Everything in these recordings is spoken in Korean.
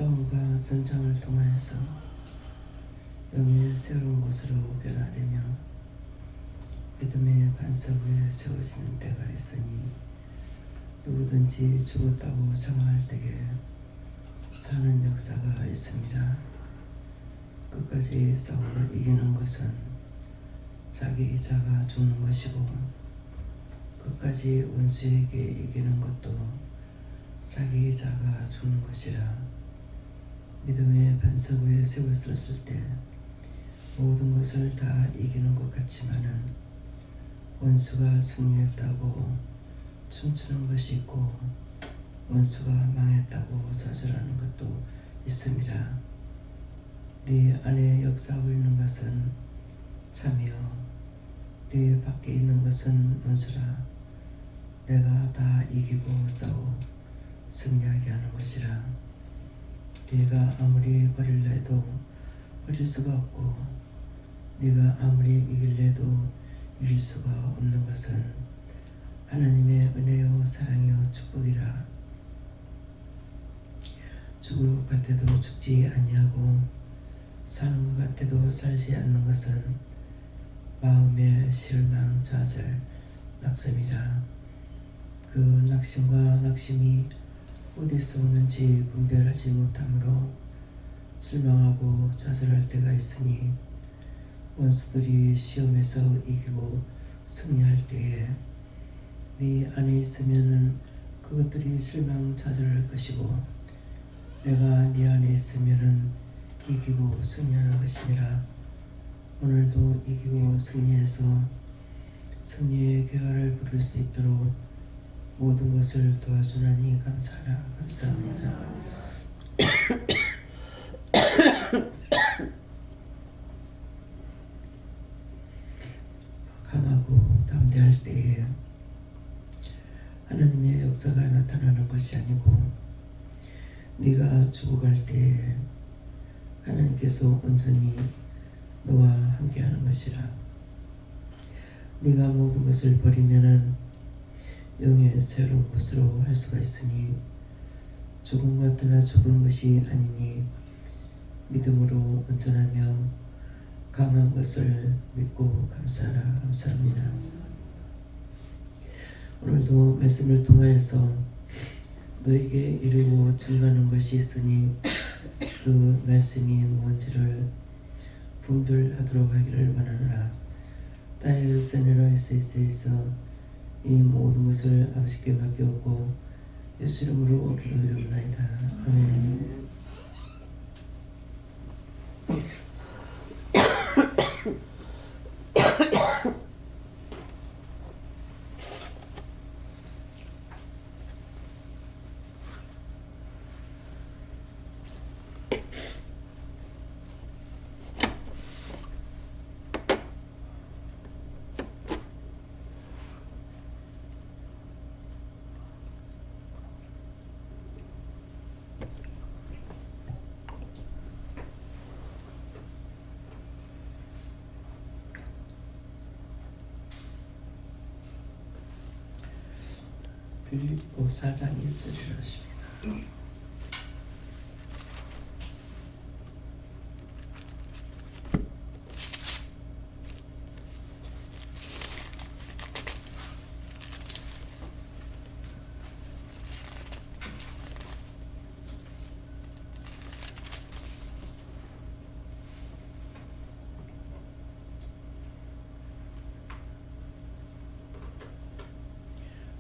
싸움과 전쟁을 통하여서 영의 새로운 것으로 변화되며 믿음의 반석 위에 세워지는 때가 있으니 누구든지 죽었다고 생각할 때에 사는 역사가 있습니다. 끝까지 싸워 이기는 것은 자기 자가 죽는 것이고 끝까지 원수에게 이기는 것도 자기 자가 죽는 것이라. 믿음의 반석 위에 세웠었을 때 모든 것을 다 이기는 것 같지만은 원수가 승리했다고 춤추는 것이 있고 원수가 망했다고 좌절하는 것도 있습니다. 네 안에 역사하고 있는 것은 참이요 네 밖에 있는 것은 원수라. 내가 다 이기고 싸워 승리하게 하는 것이라. 네가 아무리 버릴라 해도 버릴 수가 없고 네가 아무리 이길래 해도 이길 수가 없는 것은 하나님의 은혜요 사랑이요 축복이라. 죽을 것 같아도 죽지 아니하고 사는 것 같아도 살지 않는 것은 마음의 실망, 좌절, 낙심이라. 그 낙심과 낙심이 어디서 오는지 분별하지 못하므로 실망하고 좌절할 때가 있으니 원수들이 시험에서 이기고 승리할 때에 네 안에 있으면은 그것들이 실망 좌절할 것이고 내가 네 안에 있으면은 이기고 승리하는 것이니라. 오늘도 이기고 승리해서 승리의 궤화를 부를 수 있도록 모든 것을 도와주나니 감사하라. 감사합니다. 강하고 담대할 때에 하나님의 역사가 나타나는 것이 아니고 네가 죽어갈 때에 하나님께서 온전히 너와 함께하는 것이라. 네가 모든 것을 버리면은 영의 새로운 것으로 할 수가 있으니 죽음과 떠나 죽은 것이 아니니 믿음으로 온전하며 강한 것을 믿고 감사하라. 감사합니다. 오늘도 말씀을 통하여서 너에게 이르고 증거하는 것이 있으니 그 말씀이 뭔지를 분별하도록 하기를 원하노라. 따의 세네로 있어 이 모든 것을 아버지께 맡겼고 예수 이름으로 기도드리옵나이다. 아멘. 빌립보 4장 1절이라 하십니다.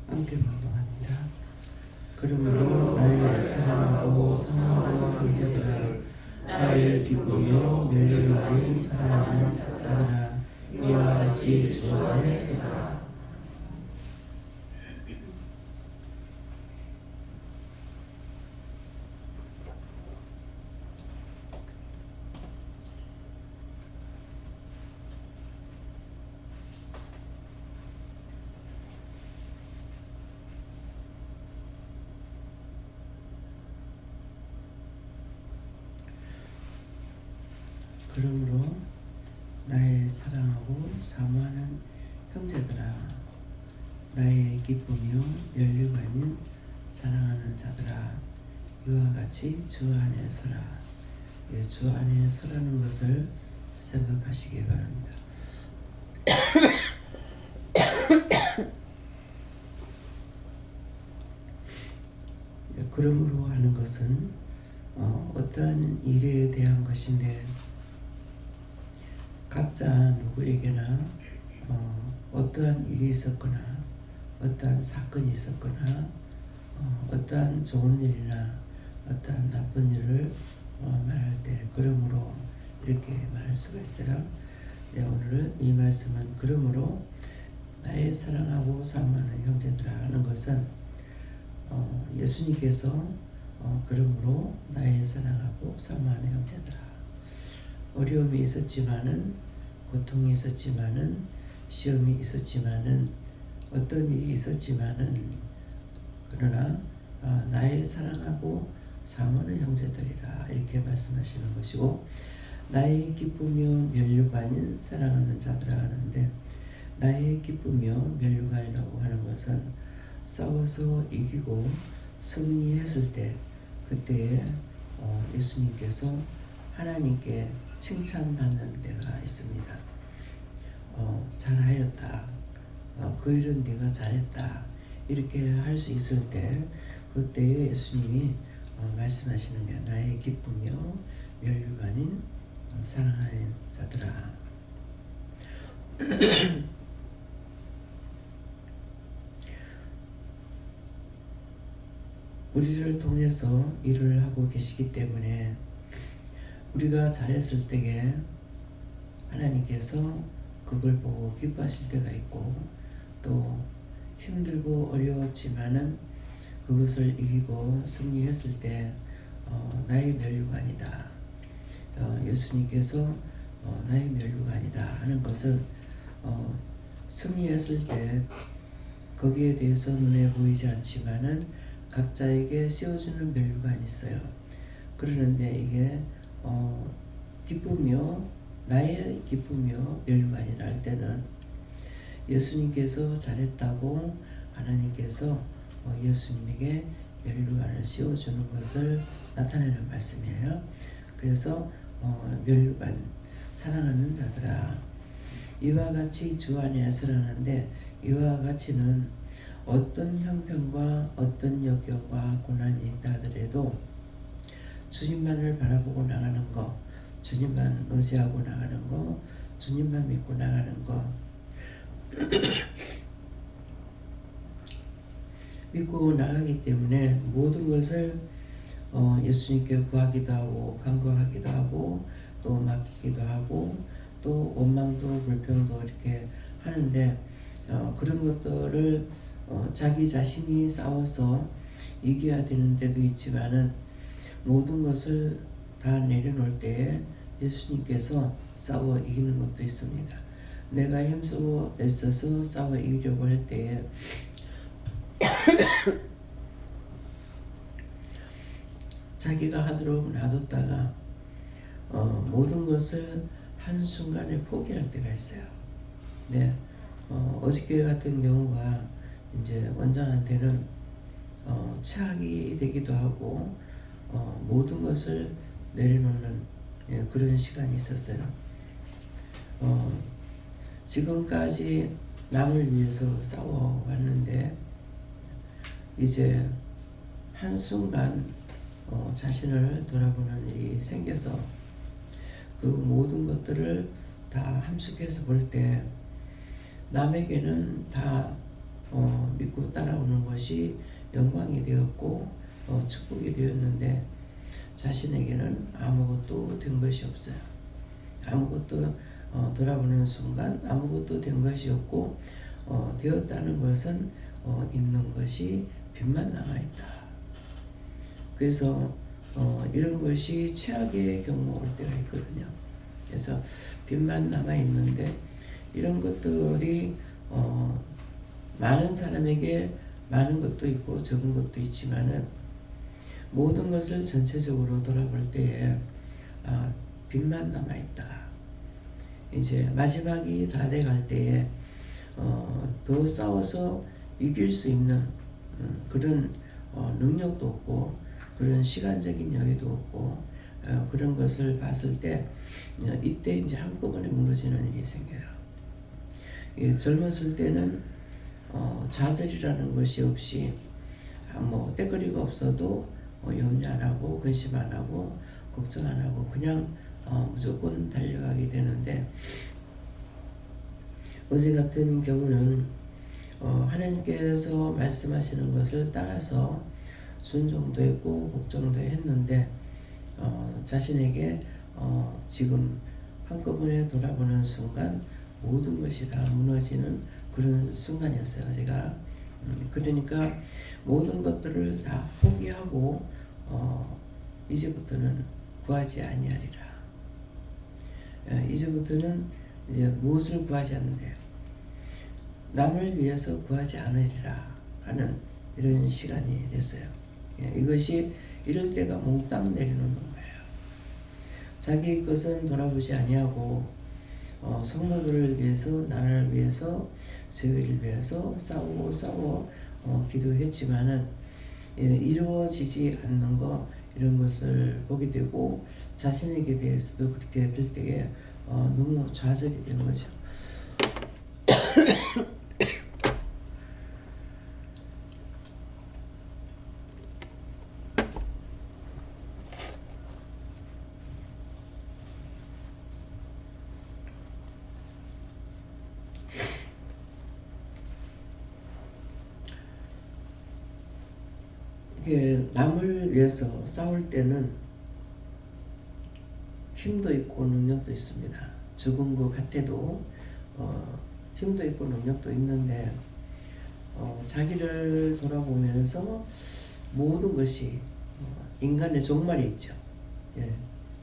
함께 방송합니다. 그러므로 나의 사랑하고 사랑하는 형제들아, 나의 기쁘며 멸류관이 사랑하는 자들아, 이와 같이 주 안에 서라. 그러므로 나의 사랑하고 사모하는 형제들아, 나의 기쁨이요 멸류관인 사랑하는 자들아, 이와 같이 주 안에 서라. 주 안에 서라는 것을 생각하시기 바랍니다. 그러므로 하는 것은 어떠한 일에 대한 것인데, 각자 누구에게나 어떠한 일이 있었거나 어떠한 사건이 있었거나 어떠한 좋은 일이나 어떠한 나쁜 일을 말할 때 그러므로 이렇게 말할 수가 있어요. 오늘 이 말씀은 그러므로 나의 사랑하고 사랑하는 형제들아 하는 것은 예수님께서 그러므로 나의 사랑하고 사랑하는 형제들아, 어려움이 있었지만은, 고통이 있었지만은, 시험이 있었지만은, 어떤 일이 있었지만은, 그러나 나의 사랑하고 사랑하는 형제들이라 이렇게 말씀하시는 것이고, 나의 기쁘며 면류가 아닌 사랑하는 자들아 하는데, 나의 기쁘며 면류가 아니라고 하는 것은 싸워서 이기고 승리했을 때, 그때에 예수님께서 하나님께 칭찬받는 때가 있습니다. 잘하였다, 그 일은 네가 잘했다, 이렇게 할 수 있을 때, 그때에 예수님이 말씀하시는 게 나의 기쁘며 면류가 아닌 사랑하는 자들아. 우리를 통해서 일을 하고 계시기 때문에 우리가 잘했을 때에 하나님께서 그걸 보고 기뻐하실 때가 있고, 또 힘들고 어려웠지만은 그것을 이기고 승리했을 때 나의 면류가 아니다, 예수님께서 나의 면류가 아니다 하는 것은 승리했을 때 거기에 대해서 눈에 보이지 않지만은 각자에게 씌워주는 면류가 있어요. 그러는데 이게 기쁘며 나의 기쁘며 면류가 아니라 할 때는 예수님께서 잘했다고 하나님께서 예수님에게 면류관을 씌워주는 것을 나타내는 말씀이에요. 그래서 면류관, 사랑하는 자들아, 이와 같이 주 안에 서라는데, 이와 같이는 어떤 형편과 어떤 역경과 고난이 있다 하더라도 주님만을 바라보고 나가는 거, 주님만 의지하고 나가는 거, 주님만 믿고 나가는 거, 믿고 나가기 때문에 모든 것을 예수님께 구하기도 하고 간구하기도 하고 또 맡기기도 하고 또 원망도 불평도 이렇게 하는데, 그런 것들을 자기 자신이 싸워서 이겨야 되는 데도 있지만은 모든 것을 다 내려놓을 때에 예수님께서 싸워 이기는 것도 있습니다. 내가 힘쓰고 애써서 싸워 이기려고 할 때에 자기가 하도록 놔뒀다가 모든 것을 한순간에 포기할 때가 있어요. 네, 어저께 같은 경우가 이제 원장한테는 최악이 되기도 하고 모든 것을 내려놓는 그런 시간이 있었어요. 지금까지 남을 위해서 싸워왔는데 이제 한순간 자신을 돌아보는 일이 생겨서 그 모든 것들을 다 함축해서 볼 때 남에게는 다 믿고 따라오는 것이 영광이 되었고 축복이 되었는데 자신에게는 아무것도 된 것이 없어요. 아무것도 돌아보는 순간 아무것도 된 것이 없고 되었다는 것은 있는 것이 빚만 남아있다. 그래서 이런 것이 최악의 경우 올 때가 있거든요. 그래서 빚만 남아있는데 이런 것들이 많은 사람에게 많은 것도 있고 적은 것도 있지만은 모든 것을 전체적으로 돌아볼 때에 빚만 남아있다. 이제 마지막이 다 돼갈 때에 더 싸워서 이길 수 있는 그런 능력도 없고 그런 시간적인 여유도 없고 그런 것을 봤을 때 이때 이제 한꺼번에 무너지는 일이 생겨요. 젊었을 때는 좌절이라는 것이 없이 뭐 때거리가 없어도 염려 안 하고 근심 안 하고 걱정 안 하고 그냥 무조건 달려가게 되는데 어제 같은 경우는 하나님께서 말씀하시는 것을 따라서 순종도 했고 복종도 했는데 자신에게 지금 한꺼번에 돌아보는 순간 모든 것이 다 무너지는 그런 순간이었어요. 제가 그러니까 모든 것들을 다 포기하고 이제부터는 구하지 아니하리라. 이제부터는 이제 무엇을 구하지 않는데 남을 위해서 구하지 않으리라 하는 이런 시간이 됐어요. 이것이 이럴 때가 몽땅 내려놓는 거예요. 자기 것은 돌아보지 아니하고 성도들을 위해서 나라를 위해서 세계를 위해서 싸워 기도했지만은 이루어지지 않는 거 이런 것을 보게 되고 자신에게 대해서도 그렇게 될 때에 너무 좌절이 되는 거죠. 남을 위해서 싸울 때는 힘도 있고 능력도 있습니다. 죽은 것 같아도 힘도 있고 능력도 있는데 자기를 돌아보면서 모든 것이 인간의 종말이 있죠.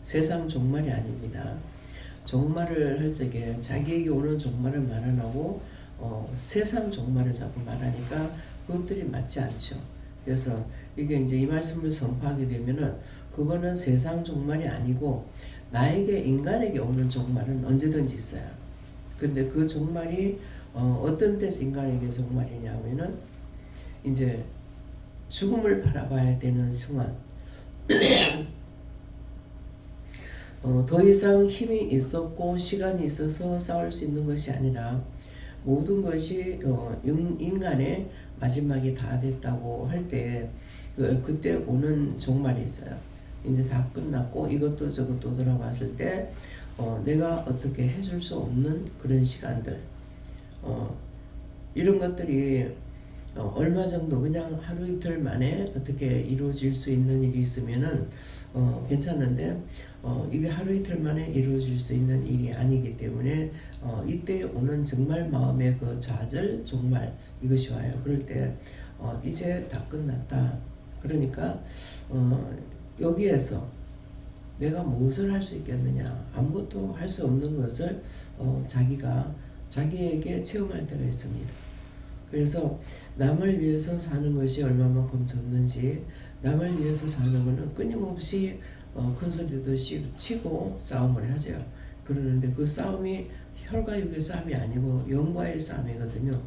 세상 종말이 아닙니다. 종말을 할 적에 자기에게 오는 종말을 말 안 하고 세상 종말을 자꾸 말하니까 그것들이 맞지 않죠. 그래서 이게 이제 이 말씀을 선포하게 되면은 그거는 세상 종말이 아니고 나에게 인간에게 오는 종말은 언제든지 있어요. 근데 그 종말이 어떤 때 인간에게 종말이냐 하면은 이제 죽음을 바라봐야 되는 순간 더 이상 힘이 있었고 시간이 있어서 싸울 수 있는 것이 아니라 모든 것이 인간의 마지막이 다 됐다고 할 때 그때 오는 종말이 있어요. 이제 다 끝났고 이것도 저것도 돌아봤을 때 내가 어떻게 해줄 수 없는 그런 시간들 이런 것들이 얼마 정도 그냥 하루 이틀 만에 어떻게 이루어질 수 있는 일이 있으면은 괜찮은데 이게 하루 이틀 만에 이루어질 수 있는 일이 아니기 때문에 이때 오는 정말 마음의 그 좌절 종말 이것이 와요. 그럴 때 이제 다 끝났다. 그러니까 여기에서 내가 무엇을 할 수 있겠느냐 아무것도 할 수 없는 것을 자기가 자기에게 체험할 때가 있습니다. 그래서 남을 위해서 사는 것이 얼마만큼 좋는지 남을 위해서 사는 것은 끊임없이 큰 소리도 치고 싸움을 하죠. 그러는데 그 싸움이 혈과 육의 싸움이 아니고 영과의 싸움이거든요.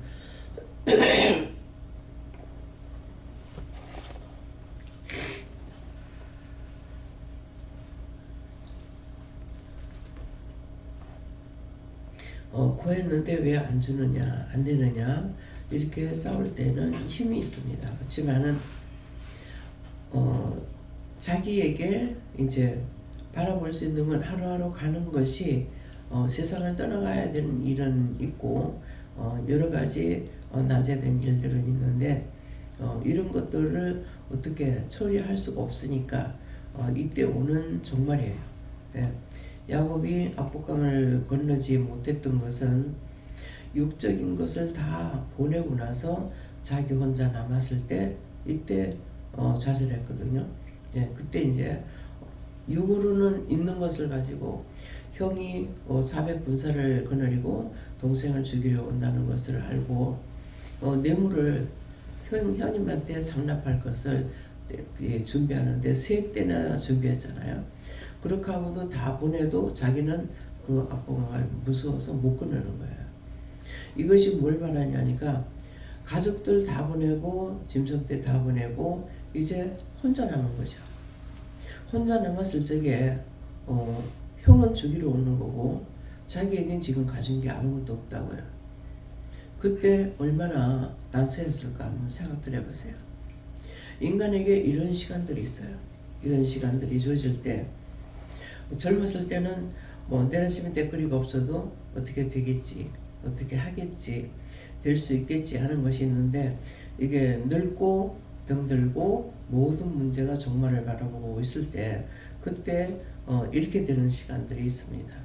구했는데 왜 안 주느냐 안 되느냐 이렇게 싸울 때는 힘이 있습니다. 그렇지만은 자기에게 이제 바라볼 수 있는 건 하루하루 가는 것이 세상을 떠나가야 되는 일은 있고 여러 가지 낮에 된 일들은 있는데 이런 것들을 어떻게 처리할 수가 없으니까 이때 오는 종말이에요. 예. 야곱이 압록강을 건너지 못했던 것은 육적인 것을 다 보내고 나서 자기 혼자 남았을 때 이때 좌절했거든요. 예, 그때 이제 육으로는 있는 것을 가지고 형이 400군사를 거느리고 동생을 죽이려 온다는 것을 알고 뇌물을 형님한테 상납할 것을 준비하는데 3때나 준비했잖아요. 그렇게 하고도 다 보내도 자기는 그 압록강을 무서워서 못 건너는 거예요. 이것이 뭘 말하냐니까 가족들 다 보내고 짐승들 다 보내고 이제 혼자 남은 거죠. 혼자 남았을 적에 형은 죽이러 오는 거고 자기에겐 지금 가진 게 아무것도 없다고요. 그때 얼마나 난처했을까 한번 생각들 해보세요. 인간에게 이런 시간들이 있어요. 이런 시간들이 주어질 때 젊었을 때는 뭐 내려치면 댓글이가 없어도 어떻게 되겠지, 어떻게 하겠지, 될 수 있겠지 하는 것이 있는데 이게 늙고 병들고 모든 문제가 종말을 바라보고 있을 때 그때 이렇게 되는 시간들이 있습니다.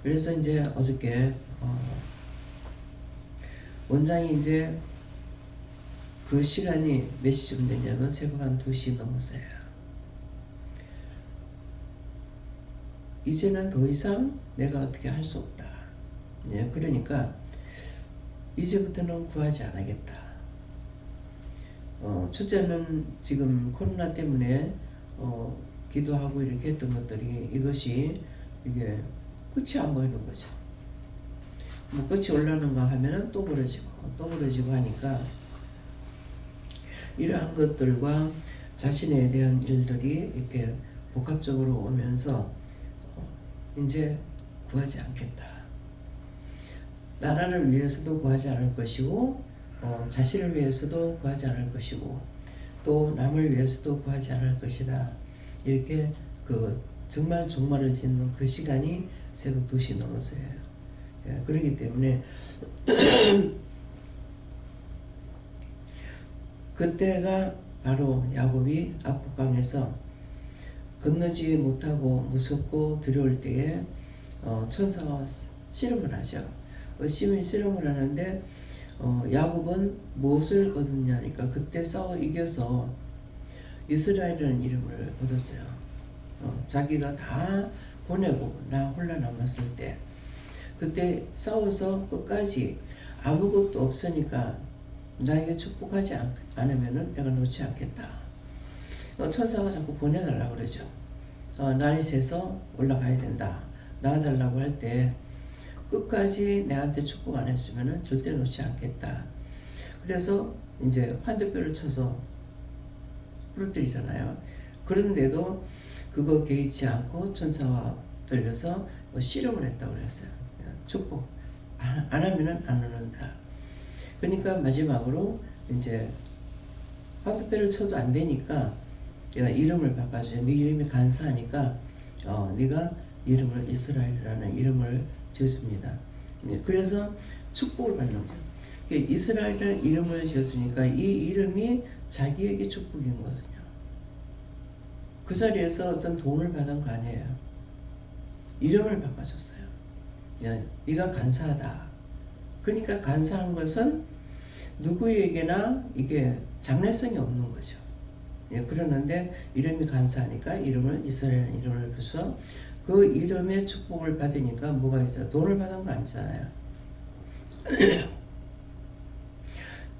그래서 이제 어저께 원장이 이제 그 시간이 몇 시쯤 되냐면 새벽 한 2시 넘었어요. 이제는 더 이상 내가 어떻게 할 수 없다. 예, 그러니까 이제부터는 구하지 않겠다. 첫째는 지금 코로나 때문에 기도하고 이렇게 했던 것들이 이것이 이게 끝이 안 보이는 거죠. 뭐 끝이 올라오는가 하면은 또 벌어지고 하니까 이러한 것들과 자신에 대한 일들이 이렇게 복합적으로 오면서 이제 구하지 않겠다. 나라를 위해서도 구하지 않을 것이고 자신을 위해서도 구하지 않을 것이고 또 남을 위해서도 구하지 않을 것이다. 이렇게 그 정말 종말을 짓는 그 시간이 새벽 2시 넘어서예요. 예, 그렇기 때문에 그때가 바로 야곱이 압록강에서 건너지 못하고 무섭고 두려울 때에 천사와 씨름을 하죠. 심히 씨름을 하는데 야곱은 무엇을 얻었냐니까 그때 싸워 이겨서 이스라엘이라는 이름을 얻었어요. 자기가 다 보내고 나 홀라 남았을 때 그때 싸워서 끝까지 아무것도 없으니까 나에게 축복하지 않으면 내가 놓지 않겠다. 천사가 자꾸 보내달라고 그러죠. 날이 새서 올라가야 된다. 나와달라고 할 때 끝까지 내한테 축복 안 해주면 절대 놓지 않겠다. 그래서 이제 환대뼈를 쳐서 부러뜨리잖아요. 그런데도 그거 개의치 않고 천사와 들려서 씨름을 했다고 그랬어요. 축복 안 하면은 안 오는다. 그러니까 마지막으로 이제 환대뼈를 쳐도 안 되니까 내가 이름을 바꿔줘. 네 이름이 간사하니까 네가 이름을 이스라엘이라는 이름을 지었습니다. 그래서 축복을 받는 거죠. 이스라엘이라는 이름을 지었으니까 이 이름이 자기에게 축복인 거거든요. 그 자리에서 어떤 돈을 받은 거 아니에요. 이름을 바꿔줬어요. 네가 간사하다. 그러니까 간사한 것은 누구에게나 이게 장래성이 없는 거죠. 예, 그러는데 이름이 간사하니까 이름을 이스라엘 이름을 붙여서 그 이름의 축복을 받으니까 뭐가 있어요? 돈을 받은 거 아니잖아요.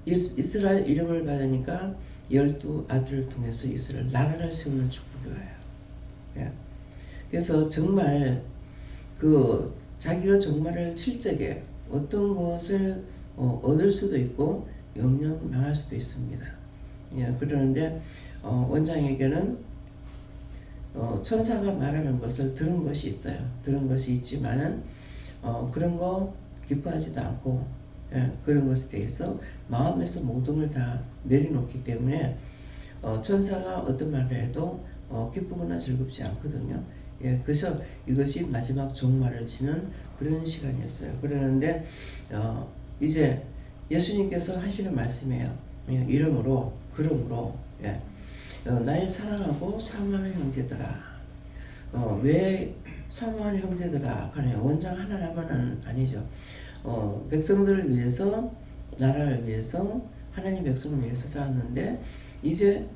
이스라엘 이름을 받으니까 12아들을 통해서 이스라엘 나라를 세우는 축복이 와요. 예. 그래서 정말 그 자기가 정말을 실적에 어떤 것을 얻을 수도 있고 영영 망할 수도 있습니다. 예, 그러는데 원장에게는 천사가 말하는 것을 들은 것이 있어요. 들은 것이 있지만은 그런 거 기뻐하지도 않고 그런 것에 대해서 마음에서 모든 걸 다 내려놓기 때문에 천사가 어떤 말을 해도 기쁘거나 즐겁지 않거든요. 예, 그래서 이것이 마지막 종말을 치는 그런 시간이었어요. 그러는데 이제 예수님께서 하시는 말씀이에요. 이러므로 그러므로 날 사랑하고 사모하는 형제들아. 왜 사모하는 형제들아 하네요. 원장 하나라면은 아니죠. 백성들을 위해서 나라를 위해서 하나님 백성을 위해서 쌓았는데 이제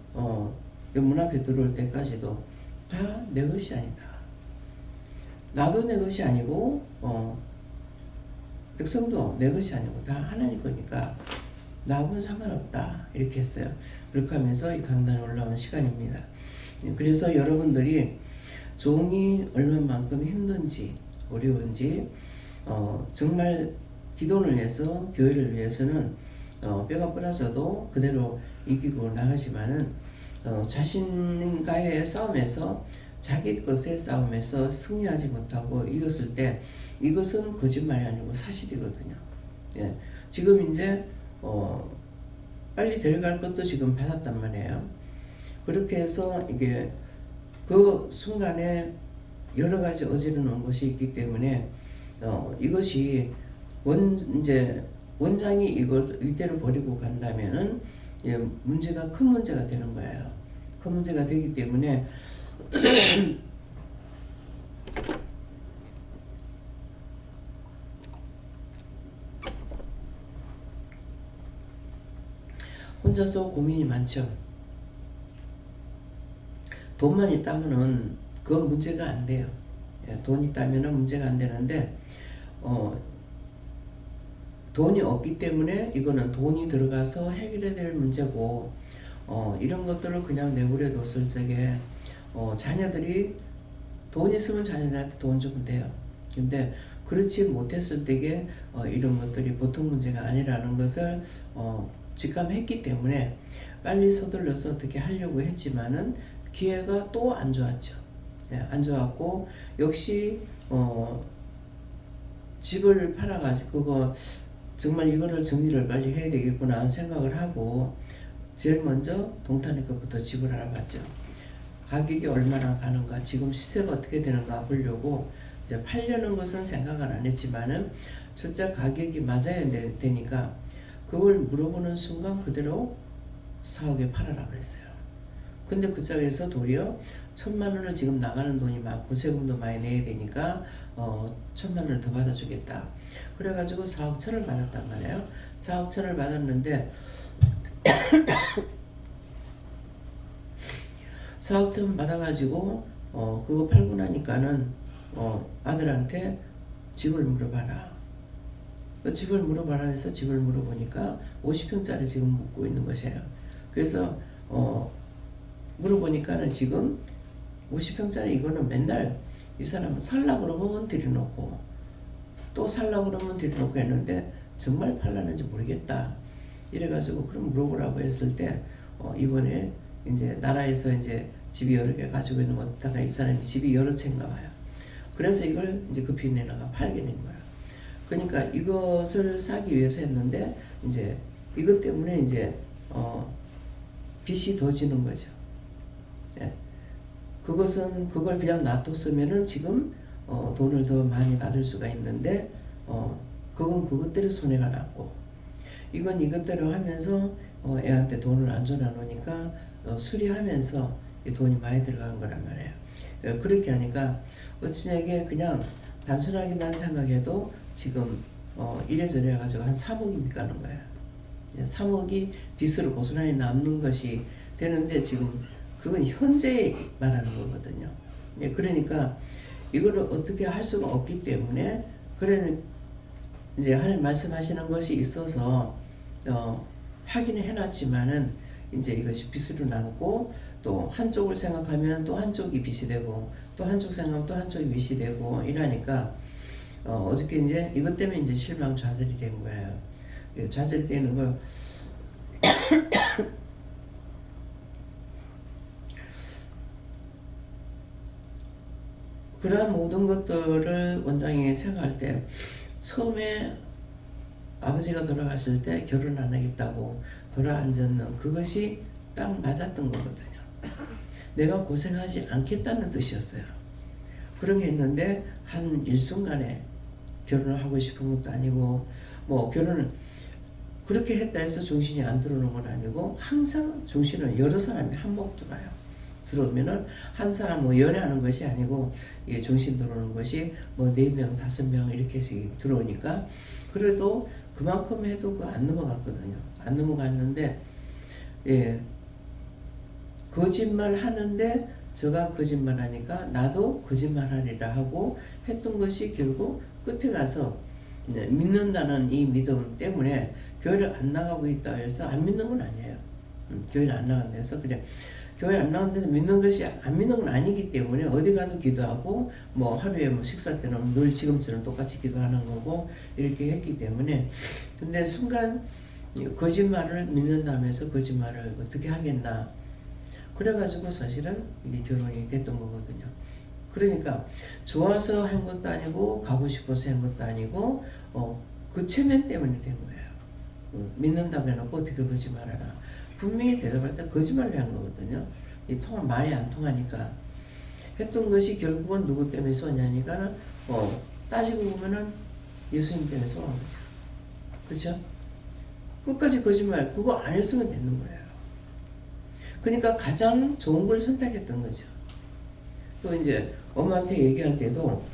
문 앞에 들어올 때까지도 다 내 것이 아니다. 나도 내 것이 아니고 백성도 내 것이 아니고 다 하나님 거니까 나하고는 상관없다. 이렇게 했어요. 그렇게 하면서 이 강단에 올라오는 시간입니다. 그래서 여러분들이 종이 얼마만큼 힘든지 어려운지 정말 기도를 위해서 교회를 위해서는 뼈가 부러져도 그대로 이기고 나가지만은 자신과의 싸움에서 자기 것의 싸움에서 승리하지 못하고 이겼을 때 이것은 거짓말이 아니고 사실이거든요. 예. 지금 이제 빨리 데려갈 것도 지금 받았단 말이에요. 그렇게 해서 이게 그 순간에 여러 가지 어지러운 것이 있기 때문에 이것이 이제 원장이 이걸 이대로 버리고 간다면은 문제가 큰 문제가 되는 거예요. 큰 문제가 되기 때문에 혼자서 고민이 많죠. 돈만 있다면은 그건 문제가 안 돼요. 돈 있다면은 문제가 안 되는데 돈이 없기 때문에 이거는 돈이 들어가서 해결해야 될 문제고 이런 것들을 그냥 내버려 뒀을 적에 자녀들이 돈 있으면 자녀들한테 돈 주면 돼요. 근데 그렇지 못했을 때에 이런 것들이 보통 문제가 아니라는 것을 직감했기 때문에 빨리 서둘러서 어떻게 하려고 했지만은 기회가 또 안 좋았죠. 안 좋았고 역시 집을 팔아가지고 그거 정말 이거를 정리를 빨리 해야 되겠구나 하는 생각을 하고 제일 먼저 동탄의 것부터 집을 알아봤죠. 가격이 얼마나 가는가, 지금 시세가 어떻게 되는가 보려고 이제 팔려는 것은 생각을 안 했지만은 첫째 가격이 맞아야 되니까 그걸 물어보는 순간 그대로 4억에 팔아라 그랬어요. 근데 그 짝에서 도리어 1,000만 원을 지금 나가는 돈이 많고 세금도 많이 내야 되니까 1,000만 원을 더 받아주겠다. 그래가지고 4억 1천을 받았단 말이에요. 4억 1천을 받았는데 4억 1천 받아가지고 그거 팔고 나니까는 아들한테 집을 물어봐라. 그 집을 물어봐라 해서 집을 물어보니까 50평짜리 지금 묵고 있는 것이에요. 그래서 물어보니까는 지금 50평짜리 이거는 맨날 이 사람은 살라 그러면 들여놓고 또 살라 그러면 들여놓고 했는데 정말 팔라는지 모르겠다. 이래가지고 그럼 물어보라고 했을 때 이번에 이제 나라에서 이제 집이 여러 개 가지고 있는 것 같다가 이 사람이 집이 여러 채인가 봐요. 그래서 이걸 이제 급히 내놔가 팔게 된 거야. 그러니까 이것을 사기 위해서 했는데 이제 이것 때문에 이제 빚이 더 지는 거죠. 예. 그걸 그냥 놔뒀으면은 지금 돈을 더 많이 받을 수가 있는데 그건 그것대로 손해가 났고 이건 이것대로 하면서 애한테 돈을 안 줘놔 놓으니까 수리하면서 이 돈이 많이 들어간 거란 말이에요. 그렇게 하니까 어찌냐게 그냥 단순하게만 생각해도 지금 이래저래 해가지고 한 3억이 가는 거예요. 3억이 빚으로 고스란히 남는 것이 되는데 지금 그건 현재 말하는 거거든요. 그러니까 이거를 어떻게 할 수가 없기 때문에 그래 이제 하나님 말씀하시는 것이 있어서 확인을 해놨지만은 이제 이것이 빚으로 남고 또 한쪽을 생각하면 또 한쪽이 빚이 되고 또 한쪽 생각하면 또 한쪽이 빚이 되고 이러니까 어저께 이제 이것 때문에 이제 실망 좌절이 된 거예요. 좌절이 되는 걸 그러한 모든 것들을 원장이 생각할 때 처음에 아버지가 돌아갔을 때 결혼 안 하겠다고 돌아앉았는 그것이 딱 맞았던 거거든요. 내가 고생하지 않겠다는 뜻이었어요. 그렇게 했는데 한 일순간에 결혼을 하고 싶은 것도 아니고 뭐 결혼을 그렇게 했다 해서 정신이 안 들어오는 건 아니고 항상 정신은 여러 사람이 한몫 들어요. 들어오면은 한 사람 뭐 연애하는 것이 아니고 예, 정신 들어오는 것이 뭐 4명, 5명 이렇게 들어오니까 그래도 그만큼 해도 그 안 넘어갔거든요. 안 넘어갔는데 예, 거짓말 하는데 저가 거짓말 하니까 나도 거짓말 하리라 하고 했던 것이 결국 끝에 가서 믿는다는 이 믿음 때문에 교회를 안 나가고 있다 해서 안 믿는 건 아니에요. 교회를 안 나간다 해서 그냥 교회 안 나오는 데서 믿는 것이 안 믿는 건 아니기 때문에 어디 가도 기도하고 뭐 하루에 뭐 식사 때는 늘 지금처럼 똑같이 기도하는 거고 이렇게 했기 때문에 근데 순간 거짓말을 믿는다면서 거짓말을 어떻게 하겠나 그래가지고 사실은 이게 결혼이 됐던 거거든요. 그러니까 좋아서 한 것도 아니고 가고 싶어서 한 것도 아니고 그 체면 때문에 된 거예요. 믿는다고 해놓고 어떻게 거짓말하나 분명히 대답할 때 거짓말을 한 거거든요. 말이 안 통하니까 했던 것이 결국은 누구 때문에 쏘냐니까 따지고 보면은 예수님 때문에 쏘는 거죠. 그렇죠? 끝까지 거짓말 그거 안 했으면 되는 거예요. 그러니까 가장 좋은 걸 선택했던 거죠. 또 이제 엄마한테 얘기할 때도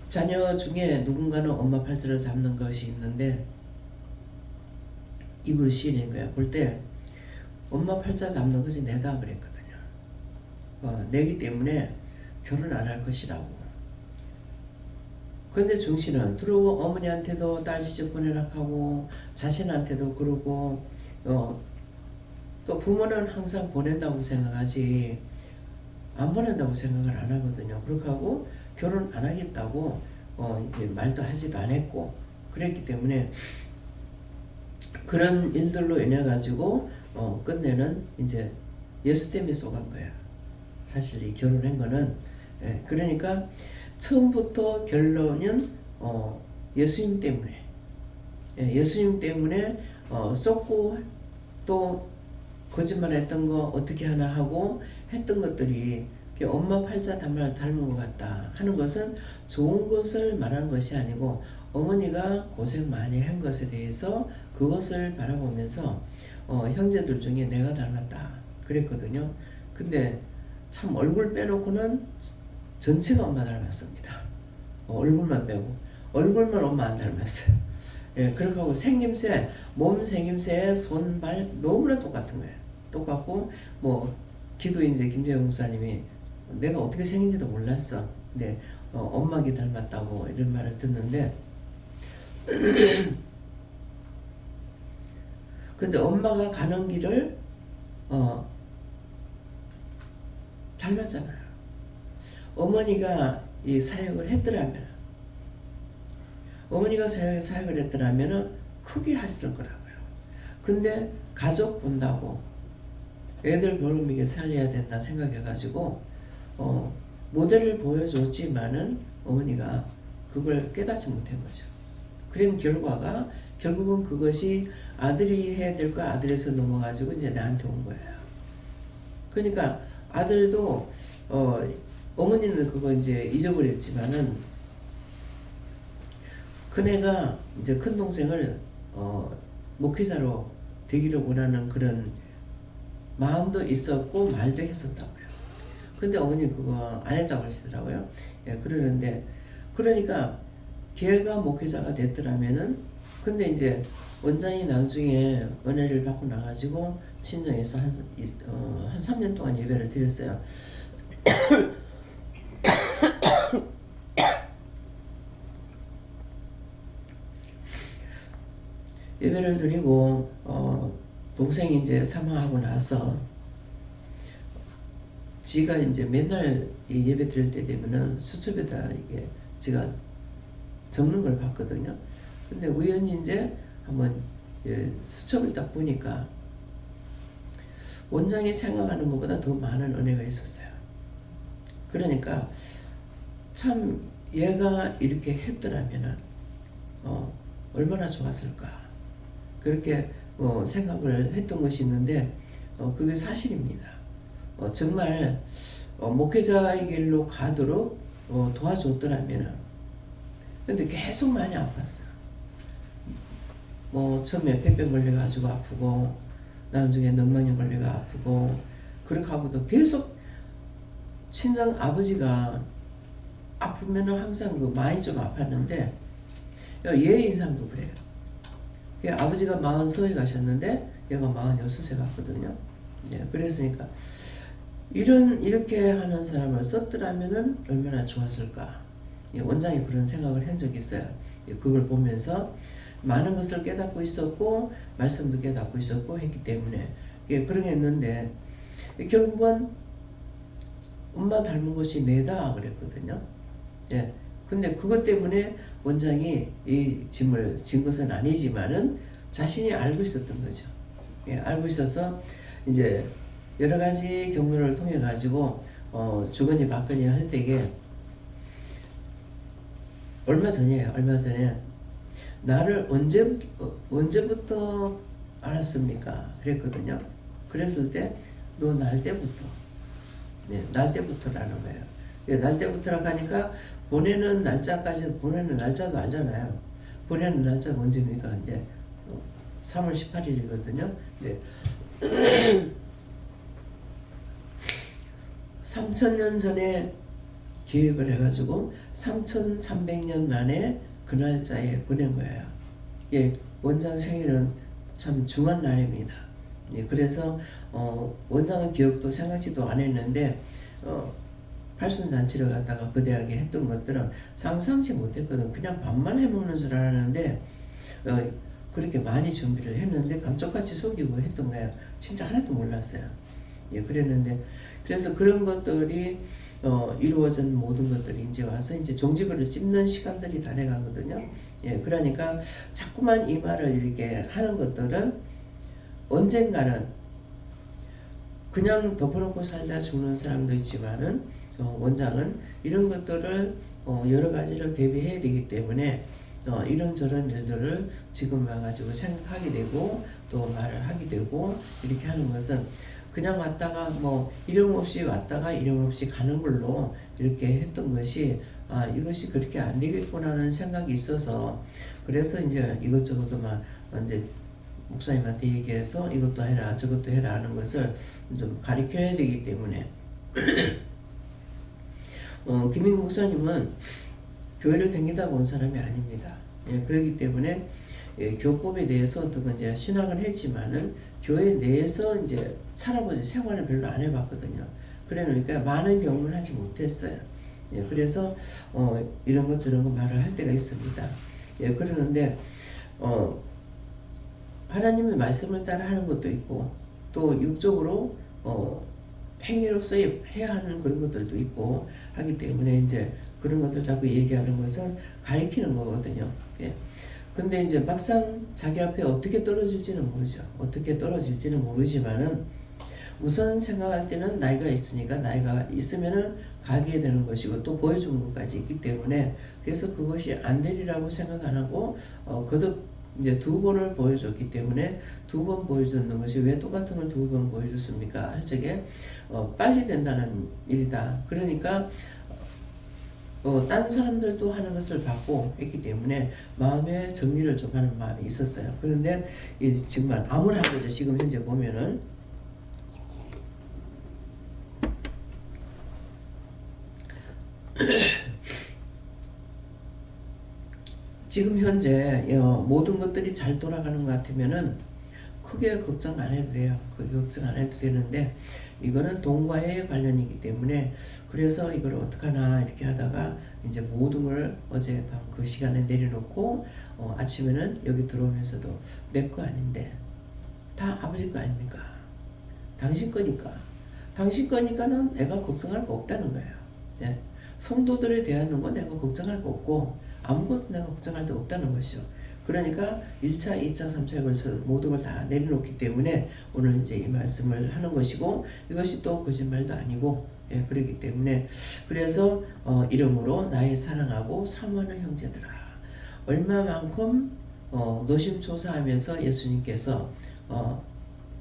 자녀 중에 누군가는 엄마 팔자를 담는 것이 있는데 입을 시인인 거야. 볼 때 엄마 팔자 담는 것이 내다 그랬거든요. 내기 때문에 결혼 안 할 것이라고. 근데 중신은 들어오고 어머니한테도 딸 시집 보내라 하고 자신한테도 그러고 또 부모는 항상 보낸다고 생각하지 안 보낸다고 생각을 안 하거든요. 그렇게 하고 결혼 안 하겠다고 이제 말도 하지도 안 했고 그랬기 때문에 그런 일들로 인해 가지고 끝내는 이제 예수 때문에 쏘간 거야. 사실 이 결혼한 거는 그러니까 처음부터 결론은 예수님 때문에 예수님 때문에 쏟고 또 거짓말했던 거 어떻게 하나 하고 했던 것들이 엄마 팔자 닮은 것 같다 하는 것은 좋은 것을 말한 것이 아니고 어머니가 고생 많이 한 것에 대해서 그것을 바라보면서 형제들 중에 내가 닮았다 그랬거든요. 근데 참 얼굴 빼놓고는 전체가 엄마 닮았습니다. 얼굴만 빼고 얼굴만 엄마 안 닮았어요. 그렇게 하고 생김새 몸 생김새 손 발 너무나 똑같은 거예요. 똑같고 뭐 기도 이제 김재영 목사님이 내가 어떻게 생긴지도 몰랐어. 근데 엄마기 닮았다고 이런 말을 듣는데 근데 엄마가 가는 길을 닮았잖아요. 어머니가 이 사역을 했더라면 어머니가 사역을 했더라면 크게 했을 거라고요. 근데 가족 본다고 애들 벌금이게 살려야 된다 생각해가지고 모델을 보여줬지만은 어머니가 그걸 깨닫지 못한 거죠. 그런 결과가 결국은 그것이 아들이 해야 될 거 아들에서 넘어가지고 이제 나한테 온 거예요. 그러니까 아들도 어머니는 그거 이제 잊어버렸지만은 큰애가 이제 큰 동생을 목회자로 되기를 원하는 그런 마음도 있었고 말도 했었다고요. 근데 어머니 그거 안 했다고 하시더라고요. 그러는데 그러니까 걔가 목회자가 됐더라면은 근데 이제 원장이 나중에 은혜를 받고 나가지고 친정에서 한 3년 동안 예배를 드렸어요. 예배를 드리고 동생이 이제 사망하고 나서 지가 이제 맨날 이 예배 드릴 때 되면은 수첩에다 이게 제가 적는 걸 봤거든요. 근데 우연히 이제 한번 수첩을 딱 보니까 원장이 생각하는 것보다 더 많은 은혜가 있었어요. 그러니까 참 얘가 이렇게 했더라면은 얼마나 좋았을까 그렇게 생각을 했던 것이 있는데 그게 사실입니다. 정말 목회자의 길로 가도록 도와줬더라면은 근데 계속 많이 아팠어. 뭐 처음에 폐병 걸려가지고 아프고 나중에 늑망염 걸려가 아프고 그렇게 하고도 계속 친정 아버지가 아프면은 항상 그 많이 좀 아팠는데 얘 인상도 그래요. 아버지가 40서에 가셨는데 얘가 46세 갔거든요. 그랬으니까 이렇게 하는 사람을 썼더라면은 얼마나 좋았을까. 원장이 그런 생각을 한 적이 있어요. 그걸 보면서 많은 것을 깨닫고 있었고 말씀도 깨닫고 있었고 했기 때문에 그렇게 했는데 결국은 엄마 닮은 것이 내다 그랬거든요. 예. 근데 그것 때문에 원장이 이 짐을 진 것은 아니지만은 자신이 알고 있었던 거죠. 예, 알고 있어서 이제 여러 가지 경로를 통해 가지고 주거니 받거니 할 때에 얼마 전에 나를 언제부터 알았습니까? 그랬거든요. 그랬을 때 너 날 때부터, 네, 날 때부터라는 거예요. 날 때부터라고 하니까 보내는 날짜까지, 보내는 날짜도 알잖아요. 보내는 날짜가 언제입니까? 이제 3월 18일이거든요. 네. 3000년 전에 기획을 해가지고 3300년 만에 그 날짜에 보낸 거예요. 예, 원장 생일은 참 중한 날입니다. 예, 그래서 원장은 기억도 생각지도 안 했는데 팔순잔치를 갖다가 거대하게 했던 것들은 상상치 못했거든. 그냥 밥만 해먹는 줄 알았는데 그렇게 많이 준비를 했는데 감쪽같이 속이고 했던 거예요. 진짜 하나도 몰랐어요. 예, 그랬는데 그래서 그런 것들이 이루어진 모든 것들이 이제 와서 이제 종지부를 찝는 시간들이 다 돼가거든요. 예, 그러니까 자꾸만 이 말을 이렇게 하는 것들은 언젠가는 그냥 덮어놓고 살다 죽는 사람도 있지만은 원장은 이런 것들을 여러 가지를 대비해야 되기 때문에 이런저런 일들을 지금 와가지고 생각하게 되고 또 말을 하게 되고 이렇게 하는 것은 그냥 왔다가 뭐 이름 없이 왔다가 이름 없이 가는 걸로 이렇게 했던 것이 이것이 그렇게 안 되겠구나는 생각이 있어서 그래서 이제 이것저것 막 이제 목사님한테 얘기해서 이것도 해라 저것도 해라 하는 것을 좀 가르쳐야 되기 때문에 김인국 목사님은 교회를 다니다가 온 사람이 아닙니다. 예, 그렇기 때문에 교법에 대해서 어떻게 이제 신학을 했지만은 교회 내에서 이제 살아보지 생활을 별로 안 해봤거든요. 그러니까 많은 경험을 하지 못했어요. 예, 그래서 이런 것 저런 거 말을 할 때가 있습니다. 예, 그러는데 하나님의 말씀을 따라 하는 것도 있고 또 육적으로 행위로서 해야 하는 그런 것들도 있고 하기 때문에 이제 그런 것들 자꾸 얘기하는 것은 가리키는 거거든요. 예. 근데 이제 막상 자기 앞에 어떻게 떨어질지는 모르죠. 어떻게 떨어질지는 모르지만은 우선 생각할 때는 나이가 있으니까 나이가 있으면은 가게 되는 것이고 또 보여준 것까지 있기 때문에 그래서 그것이 안 되리라고 생각 안 하고 거듭 이제 2번을 보여줬기 때문에 2번 보여줬는 것이 왜 똑같은 걸 2번 보여줬습니까? 할 적에 빨리 된다는 일이다. 그러니까 딴 사람들도 하는 것을 받고 했기 때문에 마음의 정리를 좀 하는 마음이 있었어요. 그런데 정말 암울한 거죠. 지금 현재 보면은 지금 현재 모든 것들이 잘 돌아가는 것 같으면은 크게 걱정 안 해도 돼요. 크게 걱정 안 해도 되는데 이거는 돈과의 관련이기 때문에 그래서 이걸 어떡하나 이렇게 하다가 이제 모든 걸 어젯밤 그 시간에 내려놓고 아침에는 여기 들어오면서도 내 거 아닌데 다 아버지 거 아닙니까? 당신 거니까. 당신 거니까는 내가 걱정할 거 없다는 거예요. 네. 성도들에 대한 건 내가 걱정할 거 없고 아무것도 내가 걱정할 데 없다는 것이죠. 그러니까 1차, 2차, 3차에 걸쳐서 모든 걸 다 내려놓기 때문에 오늘 이제 이 말씀을 하는 것이고 이것이 또 거짓말도 아니고 예, 그렇기 때문에 그래서 이름으로 나의 사랑하고 사모하는 형제들아 얼마만큼 노심초사하면서 예수님께서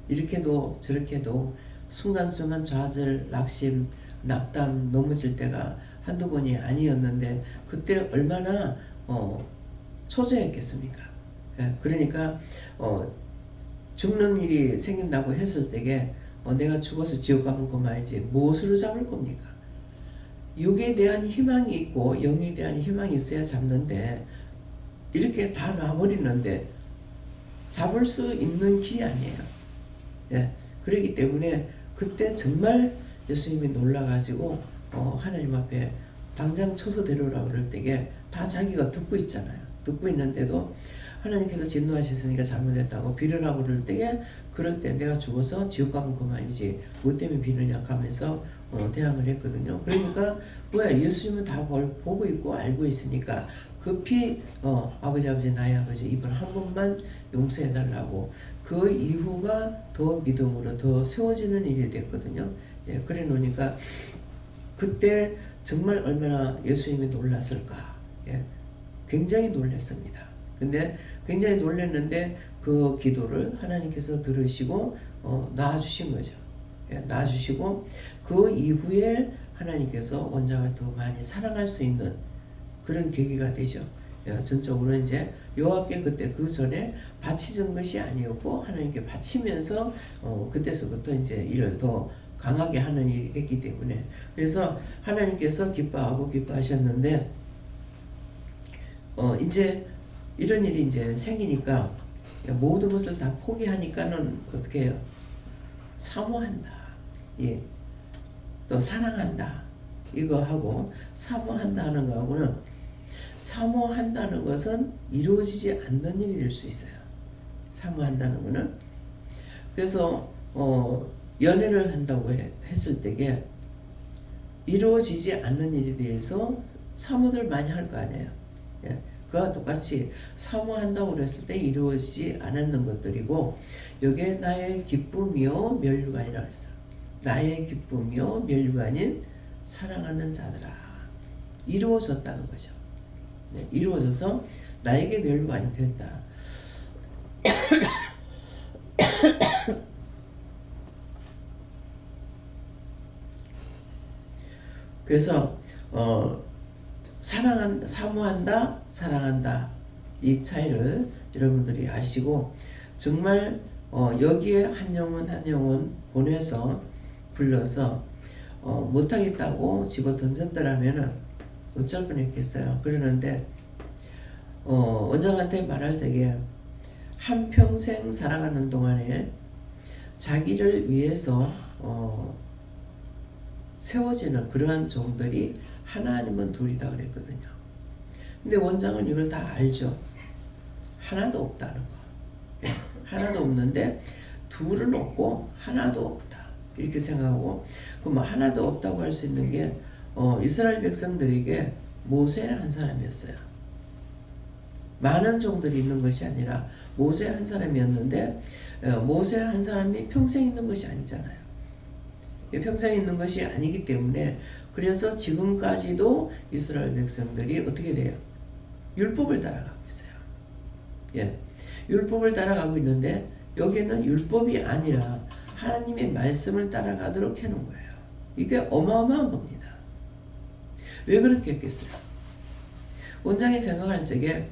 이렇게도 저렇게도 순간순간 좌절, 낙심, 낙담 넘어질 때가 한두 번이 아니었는데 그때 얼마나 초조했겠습니까? 예, 그러니까 죽는 일이 생긴다고 했을 때에 내가 죽어서 지옥 가면 그만이지 무엇으로 잡을 겁니까? 육에 대한 희망이 있고 영에 대한 희망이 있어야 잡는데 이렇게 다 놔버리는데 잡을 수 있는 길이 아니에요. 예, 그렇기 때문에 그때 정말 예수님이 놀라가지고 하나님 앞에 당장 쳐서 데려오라고 그럴 때에 다 자기가 듣고 있잖아요. 듣고 있는데도 하나님께서 진노하셨으니까 잘못했다고 비를 하고 그럴 때 내가 죽어서 지옥 가면 그만이지 뭐 때문에 비느냐 하면서 대항을 했거든요. 그러니까 뭐야, 예수님은 다 보고 있고 알고 있으니까 급히 아버지 나의 아버지 이번 한 번만 용서해달라고, 그 이후가 더 믿음으로 더 세워지는 일이 됐거든요. 예, 그래 놓으니까 그때 정말 얼마나 예수님이 놀랐을까. 예, 굉장히 놀랐습니다. 근데 굉장히 놀랐는데 그 기도를 하나님께서 들으시고 낳아주신 거죠. 예, 낳아주시고 그 이후에 하나님께서 원장을 더 많이 사랑할 수 있는 그런 계기가 되죠. 예, 전적으로 이제 여호와께 그때 그 전에 바치던 것이 아니었고 하나님께 바치면서 그때서부터 이제 일을 더 강하게 하는 일이 했기 때문에, 그래서 하나님께서 기뻐하셨는데 이제 이런 일이 이제 생기니까 모든 것을 다 포기하니까는 어떻게 해요? 사모한다. 예. 또 사랑한다. 이거 하고 사모한다 하는 거하고는, 사모한다는 것은 이루어지지 않는 일이 될 수 있어요. 사모한다는 거는. 그래서 연애를 한다고 했을 때에 이루어지지 않는 일에 대해서 사모들 많이 할 거 아니에요. 예. 그와 똑같이 사모한다고 그랬을 때 이루어지지 않았는 것들이고, 여기에 나의 기쁨이요 면류관이라고 했어. 나의 기쁨이요 면류관인 사랑하는 자들아, 이루어졌다는 거죠. 네, 이루어져서 나에게 면류관이 된다. 그래서 사모한다, 사랑한다, 이 차이를 여러분들이 아시고, 정말 여기에 한 영혼 보내서 불러서 못하겠다고 집어 던졌더라면은 어쩔 뻔했겠어요. 그러는데 원장한테 말할 적에 한평생 살아가는 동안에 자기를 위해서 세워지는 그러한 종들이 하나님은 둘이다 그랬거든요. 근데 원장은 이걸 다 알죠. 하나도 없다는 거. 하나도 없는데 둘은 없고 하나도 없다 이렇게 생각하고, 그럼 하나도 없다고 할 수 있는 게 이스라엘 백성들에게 모세 한 사람이었어요. 많은 종들이 있는 것이 아니라 모세 한 사람이었는데, 모세 한 사람이 평생 있는 것이 아니잖아요. 평생 있는 것이 아니기 때문에, 그래서 지금까지도 이스라엘 백성들이 어떻게 돼요? 율법을 따라가고 있어요. 예, 율법을 따라가고 있는데 여기는 율법이 아니라 하나님의 말씀을 따라가도록 해놓은 거예요. 이게 어마어마한 겁니다. 왜 그렇게 했겠어요? 원장이 생각할 적에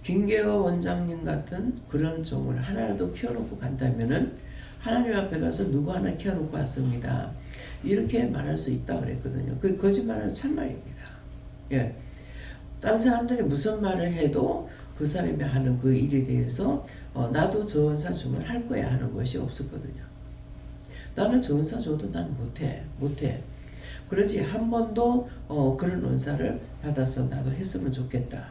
김계호 원장님 같은 그런 종을 하나라도 키워놓고 간다면은 하나님 앞에 가서 누구 하나 키워놓고 왔습니다, 이렇게 말할 수 있다고 그랬거든요. 그게 거짓말은 참말입니다. 예. 다른 사람들이 무슨 말을 해도 그 사람이 하는 그 일에 대해서 나도 저 은사 주면 할 거야 하는 것이 없었거든요. 나는 저 은사 줘도 난 못해. 그러지 한 번도 그런 은사를 받아서 나도 했으면 좋겠다,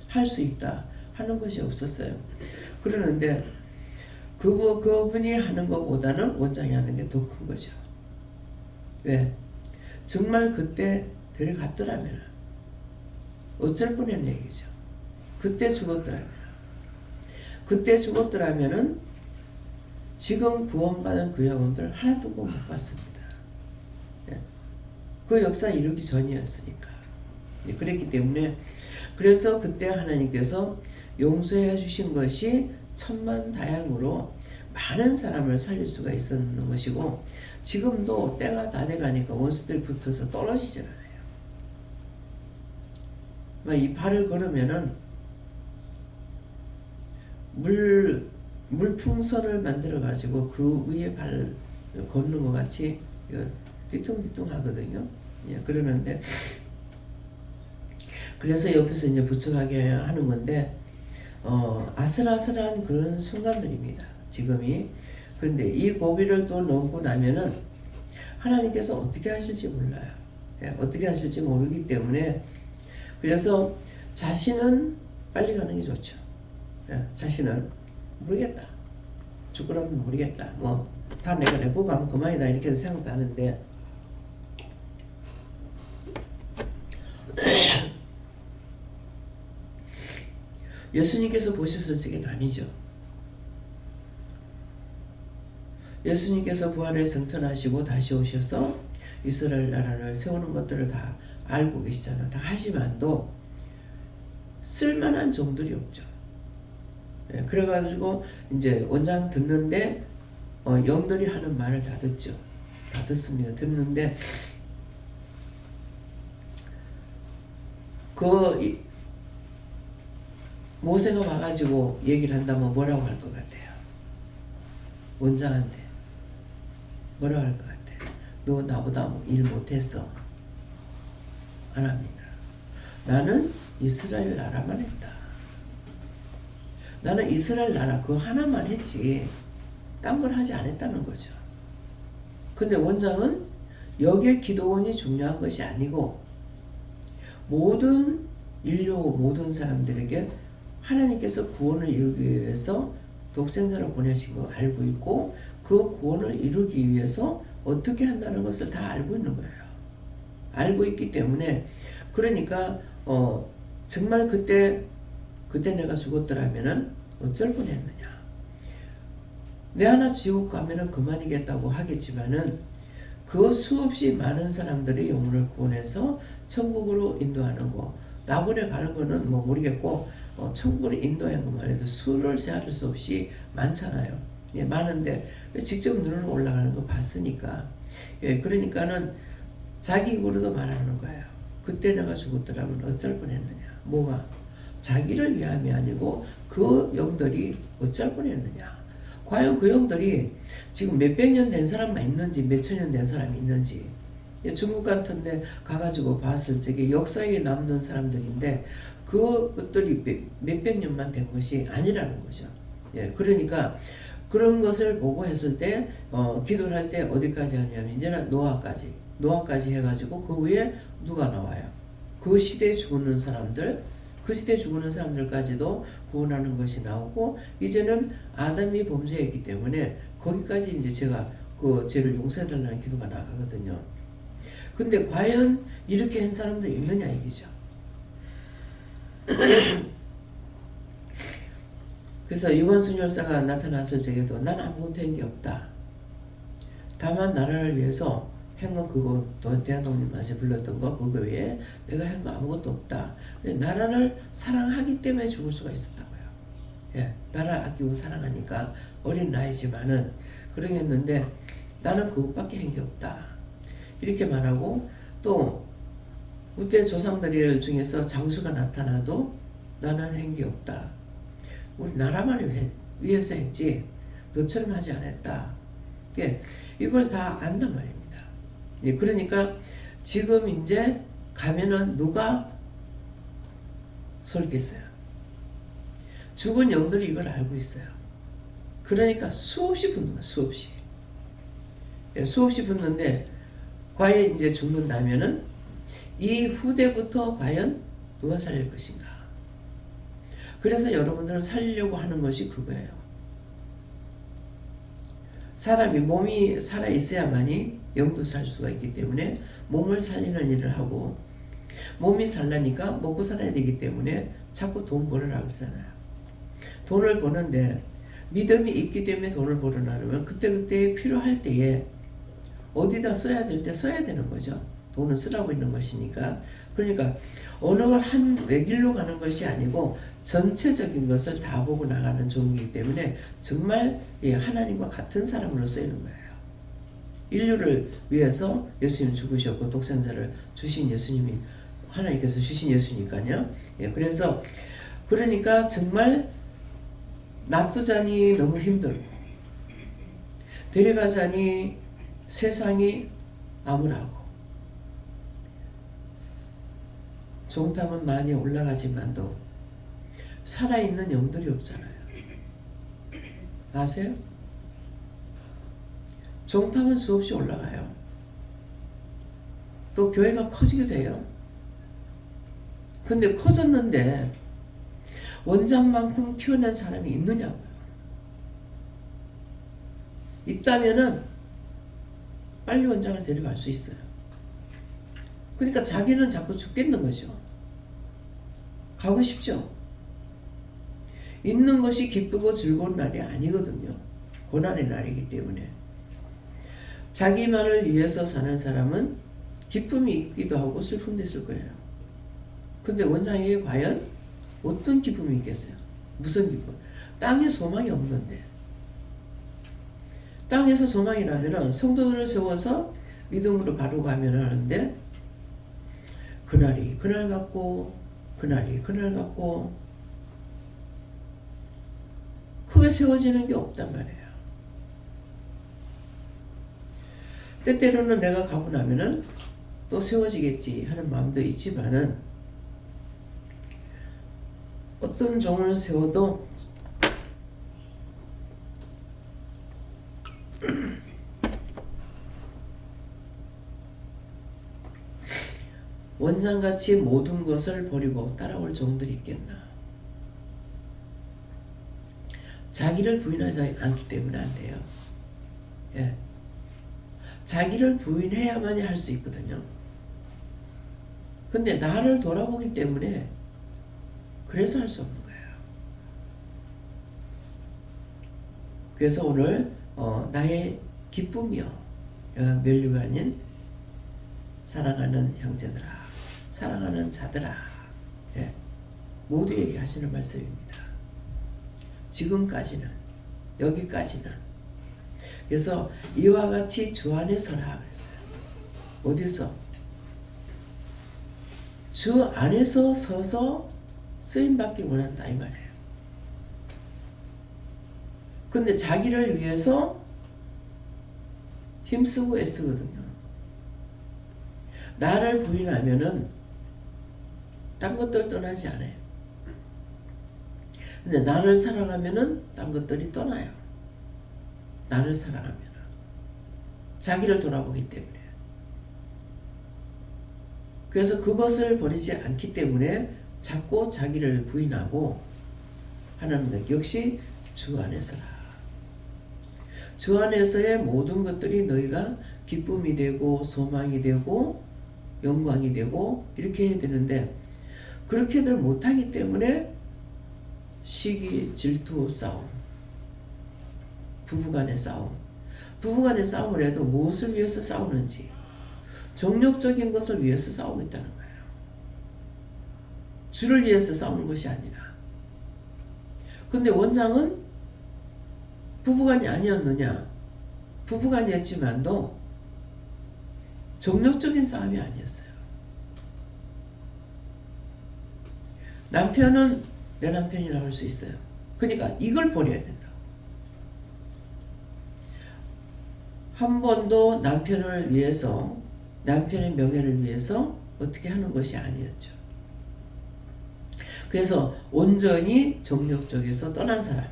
할 수 있다 하는 것이 없었어요. 그러는데 그분이 하는 것보다는 원장이 하는 게 더 큰 거죠. 왜? 정말 그때 데려갔더라면 어쩔 뻔한 얘기죠. 그때 죽었더라면은 지금 구원받은 그 영혼들 하나도 못 봤습니다. 예. 그 역사 이루기 전이었으니까. 예. 그랬기 때문에, 그래서 그때 하나님께서 용서해 주신 것이 천만다행으로 많은 사람을 살릴 수가 있었는 것이고, 지금도 때가 다 돼가니까 원수들이 붙어서 떨어지잖아요. 이 발을 걸으면은 물풍선을 만들어 가지고 그 위에 발을 걷는 것 같이 뒤뚱뒤뚱 하거든요. 예, 그러는데, 그래서 옆에서 이제 부축하게 하는 건데, 아슬아슬한 그런 순간들입니다. 지금이. 그런데 이 고비를 또 넘고 나면은 하나님께서 어떻게 하실지 몰라요. 예, 어떻게 하실지 모르기 때문에, 그래서 자신은 빨리 가는 게 좋죠. 자신은 모르겠다. 죽으라면 모르겠다. 뭐 다 내가 내보고 가면 그만이다 이렇게 생각도 하는데 예수님께서 보셨을 적에는 아니죠. 예수님께서 부활에 승천하시고 다시 오셔서 이스라엘 나라를 세우는 것들을 다 알고 계시잖아요. 다 하지만도 쓸만한 종들이 없죠. 그래가지고 이제 원장 듣는데 영들이 하는 말을 다 듣죠. 다 듣습니다. 듣는데 모세가 와가지고 얘기를 한다면 뭐라고 할 것 같아요? 원장한테 뭐라고 할 것 같아요? 너 나보다 일 못했어. 안 합니다. 나는 이스라엘 나라만 했다. 나는 이스라엘 나라 그거 하나만 했지 딴 걸 하지 않았다는 거죠. 근데 원장은 여기에 기도원이 중요한 것이 아니고 모든 인류 모든 사람들에게 하나님께서 구원을 이루기 위해서 독생자를 보내신 거 알고 있고 그 구원을 이루기 위해서 어떻게 한다는 것을 다 알고 있는 거예요. 알고 있기 때문에 그러니까 정말 그때 내가 죽었더라면은 어쩔 뻔했느냐. 내 하나 지옥 가면은 그만이겠다고 하겠지만은 그 수없이 많은 사람들이 영혼을 구원해서 천국으로 인도하는 거. 낙원에 가는 거는 뭐 모르겠고 천국으로 인도하는 것만 해도 수를 세할 수 없이 많잖아요. 예, 많은데 직접 눈으로 올라가는 거 봤으니까. 예, 그러니까는 자기 입으로도 말하는 거예요. 그때 내가 죽었더라면 어쩔 뻔했느냐. 뭐가? 자기를 위함이 아니고 그 영들이 어쩔 뻔했느냐. 과연 그 영들이 지금 몇백 년 된 사람만 있는지 몇천 년 된 사람이 있는지 중국 같은 데 가가지고 봤을 적에 역사에 남는 사람들인데 그것들이 몇백 년만 된 것이 아니라는 거죠. 예, 그러니까 그런 것을 보고 했을 때 기도를 할 때 어디까지 하냐면 이제는 노아까지 해가지고 그 위에 누가 나와요? 그 시대에 죽는 사람들 그 시대에 죽는 사람들까지도 구원하는 것이 나오고 이제는 아담이 범죄했기 때문에 거기까지 이제 제가 그 죄를 용서해달라는 기도가 나가거든요. 근데 과연 이렇게 한 사람도 있느냐 이기죠. 그래서 유관순 열사가 나타났을 적에도 난 아무것도 한 게 없다. 다만 나라를 위해서 한 건 그거 또 대한독립만세 불렀던 거 그거 외에 내가 한 거 아무것도 없다. 나라를 사랑하기 때문에 죽을 수가 있었다고요. 예, 나라를 아끼고 사랑하니까 어린 나이지만은 그러겠는데 나는 그것밖에 한 게 없다. 이렇게 말하고 또 우때 조상들 중에서 장수가 나타나도 나는 한 게 없다. 우리 나라만을 위해서 했지 너처럼 하지 않았다. 예, 이걸 다 안단 말입니다. 예, 그러니까 지금 이제 가면은 누가 설겠어요. 죽은 영들이 이걸 알고 있어요. 그러니까 수없이 붙는 거예요. 수없이. 예, 수없이 붙는데 과연 이제 죽는다면은 이 후대부터 과연 누가 살릴 것인가. 그래서 여러분들은 살리려고 하는 것이 그거예요. 사람이 몸이 살아있어야만이 영도 살 수가 있기 때문에 몸을 살리는 일을 하고 몸이 살라니까 먹고 살아야 되기 때문에 자꾸 돈 벌으라 그러잖아요. 돈을 버는데 믿음이 있기 때문에 돈을 벌으려면 그때그때 필요할 때에 어디다 써야 될 때 써야 되는 거죠. 돈은 쓰라고 있는 것이니까. 그러니까 어느 걸 한 외길로 가는 것이 아니고 전체적인 것을 다 보고 나가는 종이기 때문에 정말 하나님과 같은 사람으로 쓰이는 거예요. 인류를 위해서 예수님이 죽으셨고 독생자를 주신 예수님이 하나님께서 주신 예수니까요. 예, 그래서 그러니까 정말 놔두자니 너무 힘들고 데려가자니 세상이 암울하고 종탐은 많이 올라가지만도 살아있는 영들이 없잖아요. 아세요? 종탐은 수없이 올라가요. 또 교회가 커지게 돼요. 근데 커졌는데 원장만큼 키워낸 사람이 있느냐고요. 있다면은 빨리 원장을 데려갈 수 있어요. 그러니까 자기는 자꾸 죽겠는 거죠. 가고 싶죠. 있는 것이 기쁘고 즐거운 날이 아니거든요. 고난의 날이기 때문에. 자기만을 위해서 사는 사람은 기쁨이 있기도 하고 슬픔도 있을 거예요. 근데 원장에게 과연 어떤 기쁨이 있겠어요? 무슨 기쁨? 땅에 소망이 없는데. 땅에서 소망이라면 성도들을 세워서 믿음으로 바로 가면 하는데 그날이 그날 같고 그날이 그날 같고 크게 세워지는 게 없단 말이에요. 때때로는 내가 가고 나면은 또 세워지겠지 하는 마음도 있지만은 어떤 종을 세워도 원장같이 모든 것을 버리고 따라올 종들이 있겠나. 자기를 부인하지 않기 때문에 안 돼요. 예. 자기를 부인해야만이 할 수 있거든요. 근데 나를 돌아보기 때문에 그래서 할 수 없는 거예요. 그래서 오늘 나의 기쁨이요 면류가 아닌 사랑하는 형제들아, 사랑하는 자들아, 예, 모두에게 하시는 말씀입니다. 지금까지는, 여기까지는. 그래서 이와 같이 주 안에 서라 그랬어요. 어디서? 주 안에서 서서 쓰임받기 원한다 이 말이에요. 근데 자기를 위해서 힘쓰고 애쓰거든요. 나를 부인하면은 딴 것들 떠나지 않아요. 근데 나를 사랑하면은 딴 것들이 떠나요. 나를 사랑하면 자기를 돌아보기 때문에. 그래서 그것을 버리지 않기 때문에 자꾸 자기를 부인하고 하나님은 역시 주 안에서라. 주 안에서의 모든 것들이 너희가 기쁨이 되고 소망이 되고 영광이 되고 이렇게 해야 되는데 그렇게들 못하기 때문에 시기, 질투, 싸움, 부부간의 싸움. 부부간의 싸움을 해도 무엇을 위해서 싸우는지 정욕적인 것을 위해서 싸우고 있다는 거예요. 주를 위해서 싸우는 것이 아니라. 근데 원장은 부부간이 아니었느냐? 부부간이었지만도 정욕적인 싸움이 아니었어요. 남편은 내 남편이라고 할 수 있어요. 그러니까 이걸 버려야 된다. 한 번도 남편을 위해서, 남편의 명예를 위해서 어떻게 하는 것이 아니었죠. 그래서 온전히 정욕적에서 떠난 사람,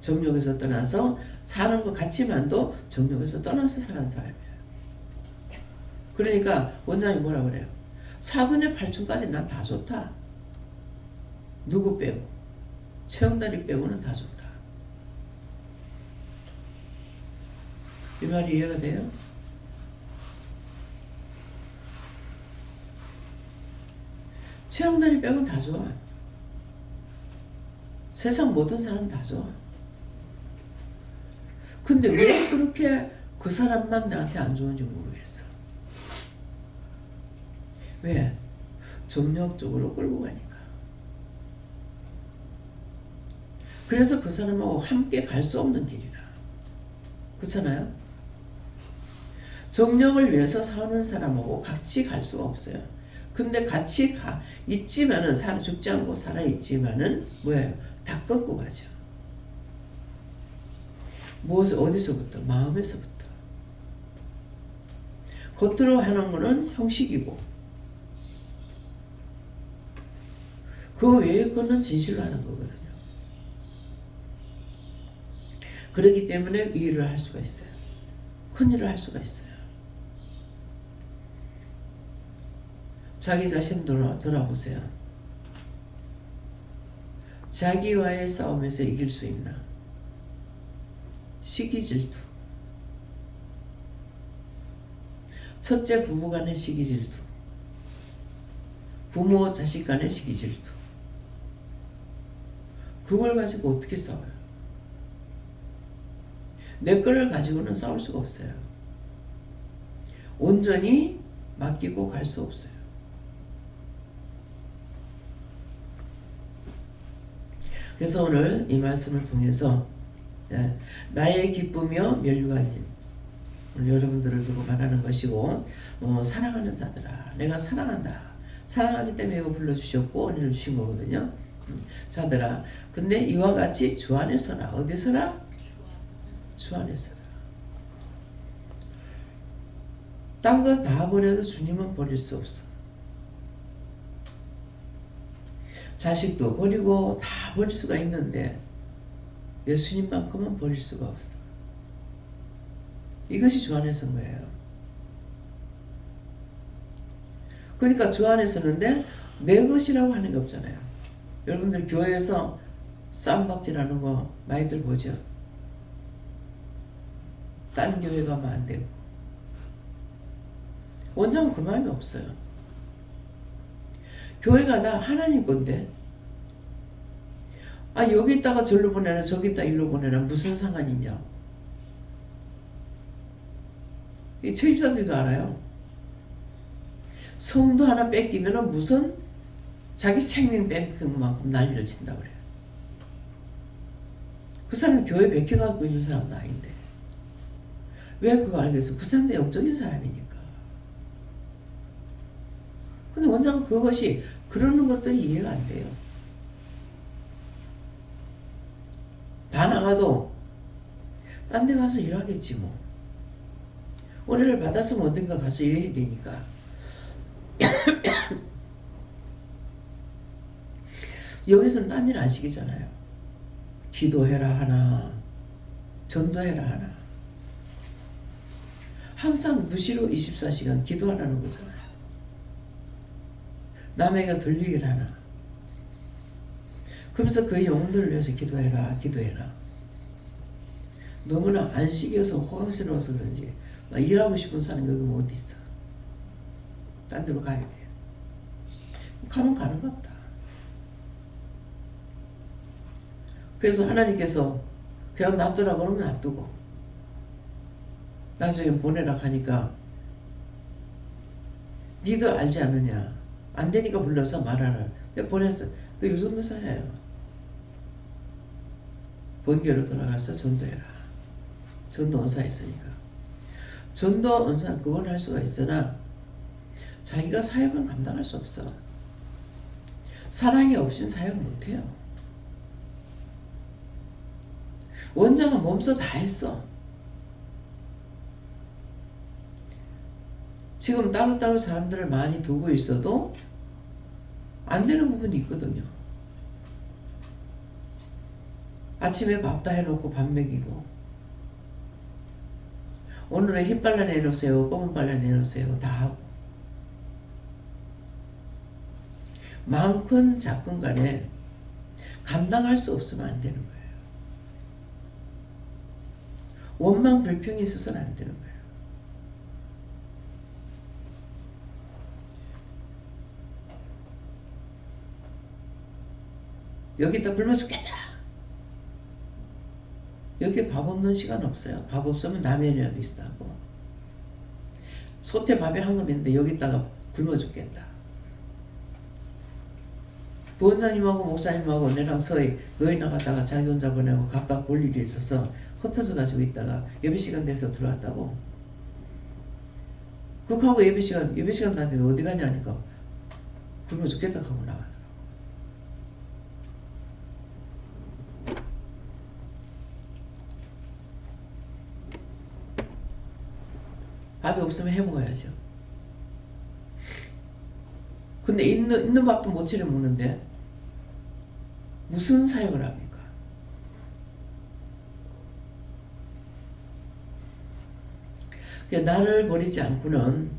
정욕에서 떠나서 사는 것 같지만도 정욕에서 떠나서 사는 사람이에요. 그러니까 원장이 뭐라 그래요? 4분의 8층까지 난 다 좋다. 누구 빼고? 최영달이 빼고는 다 좋다. 이 말이 이해가 돼요? 최영달이 빼고는 다 좋아. 세상 모든 사람 다 좋아. 근데 왜 그렇게 그 사람만 나한테 안 좋은지 모르겠어. 왜? 정력적으로 끌고 가니까. 그래서 그 사람하고 함께 갈 수 없는 길이라. 그렇잖아요? 정력을 위해서 싸우는 사람하고 같이 갈 수가 없어요. 근데 같이 있지만은 죽지 않고 살아있지만은 뭐예요? 다 끊고 가죠. 무엇을 어디서부터? 마음에서부터. 겉으로 하는 거는 형식이고 그 외의 거는 진실로 하는 거거든요. 그렇기 때문에 이 일을 할 수가 있어요. 큰 일을 할 수가 있어요. 자기 자신 돌아보세요. 자기와의 싸움에서 이길 수 있나? 시기질투. 첫째, 부부 간의 시기질투. 부모 자식 간의 시기질투. 그걸 가지고 어떻게 싸워요? 내 거를 가지고는 싸울 수가 없어요. 온전히 맡기고 갈 수 없어요. 그래서 오늘 이 말씀을 통해서 나의 기쁘며 면류관님, 오늘 여러분들을 두고 말하는 것이고, 사랑하는 자들아, 내가 사랑한다. 사랑하기 때문에 이거 불러주셨고 은혜를 주신 거거든요. 자들아, 근데 이와 같이 주 안에 서라. 어디 서라? 주 안에 서라. 딴 거 다 버려도 주님은 버릴 수 없어. 자식도 버리고 다 버릴 수가 있는데 예수님만큼은 버릴 수가 없어. 이것이 주 안에 선 거예요. 그러니까 주 안에 서는데 내 것이라고 하는 게 없잖아요. 여러분들 교회에서 쌈박질하는 거 많이들 보죠. 딴 교회 가면 안 되고. 원장은 그 마음이 없어요. 교회가 다 하나님 건데, 여기 있다가 절로 보내라, 저기 있다 일로 보내라, 무슨 상관이 있냐. 이 최입사들도 알아요. 성도 하나 뺏기면 무슨 자기 생명 뺏긴 만큼 난리를 친다고 그래요. 그 사람은 교회 베껴갖고 있는 사람도 아닌데. 왜 그거 알겠어? 그 사람도 영적인 사람이니까. 근데 원장은 그것이, 그러는 것들이 이해가 안 돼요. 다 나가도 딴 데 가서 일하겠지 뭐. 은혜를 받았으면 어딘가 가서 일해야 되니까. 여기서는 딴 일 안 시키잖아요. 기도해라 하나, 전도해라 하나. 항상 무시로 24시간 기도하라는 거잖아요. 남에게 들리길 하나. 그러면서 그 영혼들을 위해서 기도해라, 기도해라. 너무나 안 시켜서 호강스러워서 그런지 일하고 싶은 사람이 여기 뭐 어디 있어. 딴 데로 가야 돼. 가면 가는 것 같다. 그래서 하나님께서 그냥 놔두라 그러면 놔두고, 나중에 보내라 하니까 니도 알지 않느냐. 안 되니까 불러서 말하라. 내가 보냈어. 그 유선도사예요. 본교로 돌아가서 전도해라. 전도 은사 있으니까. 전도 은사 그건 할 수가 있으나 자기가 사역은 감당할 수 없어. 사랑이 없인 사역 못해요. 원장은 몸소 다 했어. 지금 따로따로 사람들을 많이 두고 있어도 안 되는 부분이 있거든요. 아침에 밥 다 해놓고 밥 먹이고, 오늘은 흰 빨라 내놓으세요, 검은 빨라 내놓으세요, 다 하고. 많건 작건 간에 감당할 수 없으면 안 되는 거예요. 원망 불평이 있어서는 안 되는 거예요. 여기다 굶어 죽겠다. 여기 밥 없는 시간 없어요. 밥 없으면 라면이라도 있다고. 소태 밥에 한 컵인데 여기다가 굶어 죽겠다. 부원장님하고 목사님하고 내랑 서희 너희 나갔다가 자기 혼자 보내고 각각 볼 일이 있어서 흩어져 가지고 있다가 예배시간 돼서 들어왔다고. 그하고 예배시간 다 돼서 어디 가냐 하니까 굶어 죽겠다 하고 나가더라고. 밥이 없으면 해먹어야죠. 근데 있는 밥도 못 차려 먹는데 무슨 사역을 합니까? 나를 버리지 않고는,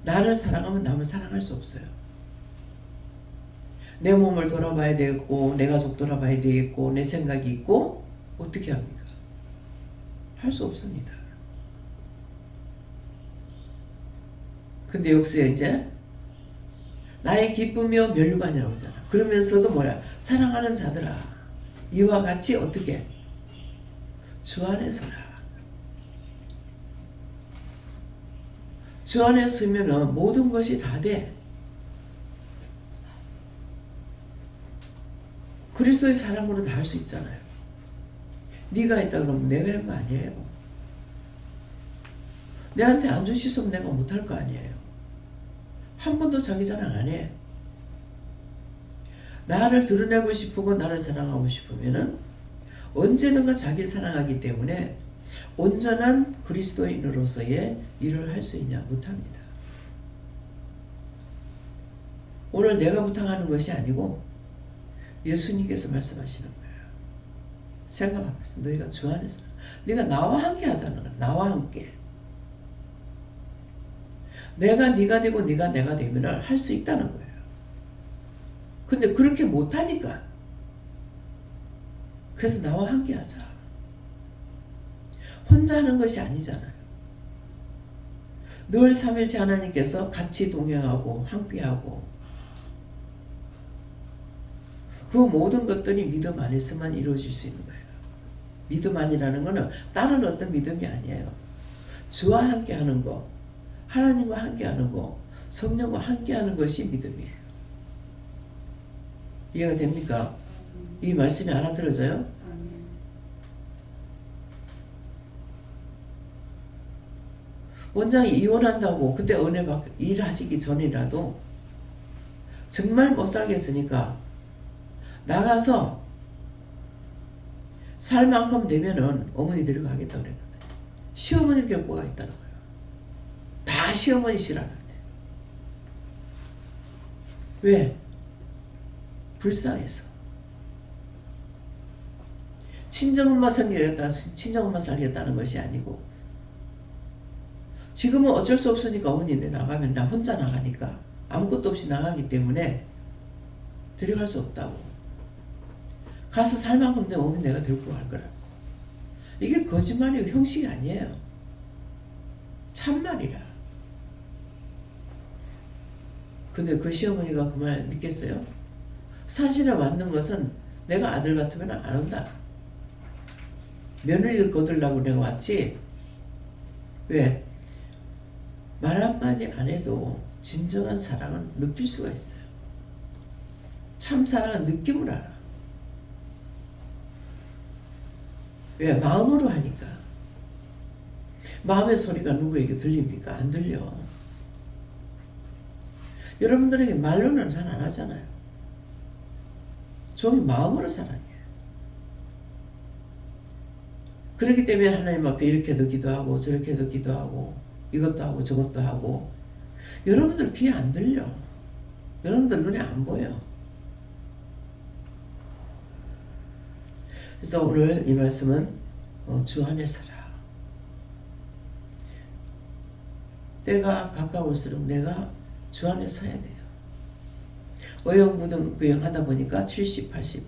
나를 사랑하면 남을 사랑할 수 없어요. 내 몸을 돌아봐야 되겠고 내 가족 돌아봐야 되겠고 내 생각이 있고 어떻게 합니까? 할 수 없습니다. 근데 여기서 이제 나의 기쁨이요 멸류관이라고 하잖아. 그러면서도 뭐야? 사랑하는 자들아 이와 같이 어떻게? 주 안에 서라. 주 안에 서면은 모든 것이 다 돼. 그리스도의 사랑으로 다 할 수 있잖아요. 네가 있다 그러면 내가 한 거 아니에요. 내한테 안 주시면 내가 못할 거 아니에요. 한 번도 자기 자랑 안 해. 나를 드러내고 싶고 나를 자랑하고 싶으면은 언제든가 자기를 사랑하기 때문에 온전한 그리스도인으로서의 일을 할 수 있냐? 못합니다. 오늘 내가 부탁하는 것이 아니고 예수님께서 말씀하시는 거예요. 생각하면서 너희가 주 안에서 네가 나와 함께 하자는 거야. 나와 함께. 내가 네가 되고 네가 내가 되면 할 수 있다는 거예요. 근데 그렇게 못하니까 그래서 나와 함께 하자. 혼자 하는 것이 아니잖아요. 늘 삼일째 하나님께서 같이 동행하고 함께하고 그 모든 것들이 믿음 안에서만 이루어질 수 있는 거예요. 믿음 안이라는 것은 다른 어떤 믿음이 아니에요. 주와 함께하는 거, 하나님과 함께하는 거, 성령과 함께하는 것이 믿음이에요. 이해가 됩니까? 이 말씀이 알아들어져요? 원장이 이혼한다고 그때 은혜 받고 일하시기 전이라도 정말 못 살겠으니까 나가서 살 만큼 되면은 어머니 데려가겠다고 그랬거든요. 시어머니 데리고 가겠다는 거예요. 다 시어머니 싫어하는데. 왜? 불쌍해서. 친정엄마 살겠다, 친정엄마 살겠다는 것이 아니고 지금은 어쩔 수 없으니까 어머니네 나가면 나 혼자 나가니까 아무것도 없이 나가기 때문에 데려갈 수 없다고. 가서 살 만큼 내 어머니 내가 데리고 갈 거라고. 이게 거짓말이고 형식이 아니에요. 참말이라. 근데 그 시어머니가 그 말 믿겠어요? 사실에 맞는 것은 내가 아들 같으면 안 온다. 며느리를 거들라고 내가 왔지. 왜? 말 한마디 안 해도 진정한 사랑은 느낄 수가 있어요. 참 사랑은 느낌을 알아. 왜? 마음으로 하니까. 마음의 소리가 누구에게 들립니까? 안 들려. 여러분들에게 말로는 잘 안 하잖아요. 좀 마음으로 사랑해요. 그렇기 때문에 하나님 앞에 이렇게도 기도하고 저렇게도 기도하고 이것도 하고 저것도 하고 여러분들 귀에 안 들려. 여러분들 눈에 안 보여. 그래서 오늘 이 말씀은 주 안에 서라. 때가 가까울수록 내가 주 안에 서야 돼요. 어영부영 하다 보니까 70, 80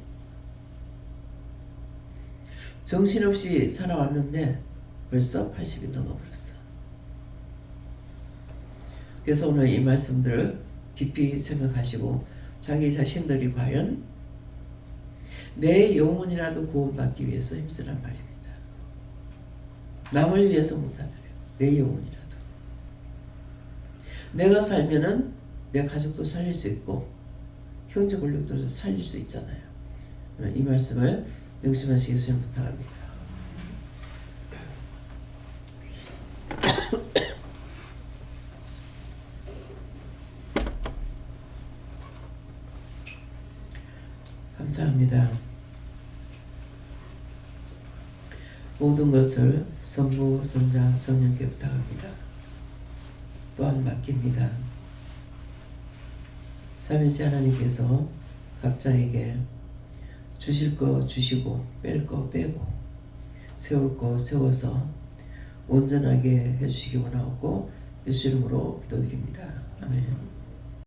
정신없이 살아왔는데 벌써 80이 넘어버렸어. 그래서 오늘 이 말씀들을 깊이 생각하시고 자기 자신들이 과연 내 영혼이라도 구원받기 위해서 힘쓰란 말입니다. 남을 위해서 못하더래요. 내 영혼이라도. 내가 살면은 내 가족도 살릴 수 있고 형제 권력도 살릴 수 있잖아요. 이 말씀을 명심하시겠으면 부탁합니다. 감사합니다. 모든 것을 성부, 성자, 성령께 부탁합니다. 또한 맡깁니다. 삼일째 하나님께서 각자에게 주실 거 주시고 뺄 거 빼고 세울 거 세워서 온전하게 해주시기 원하옵고 예수 이름으로 기도드립니다. 아멘.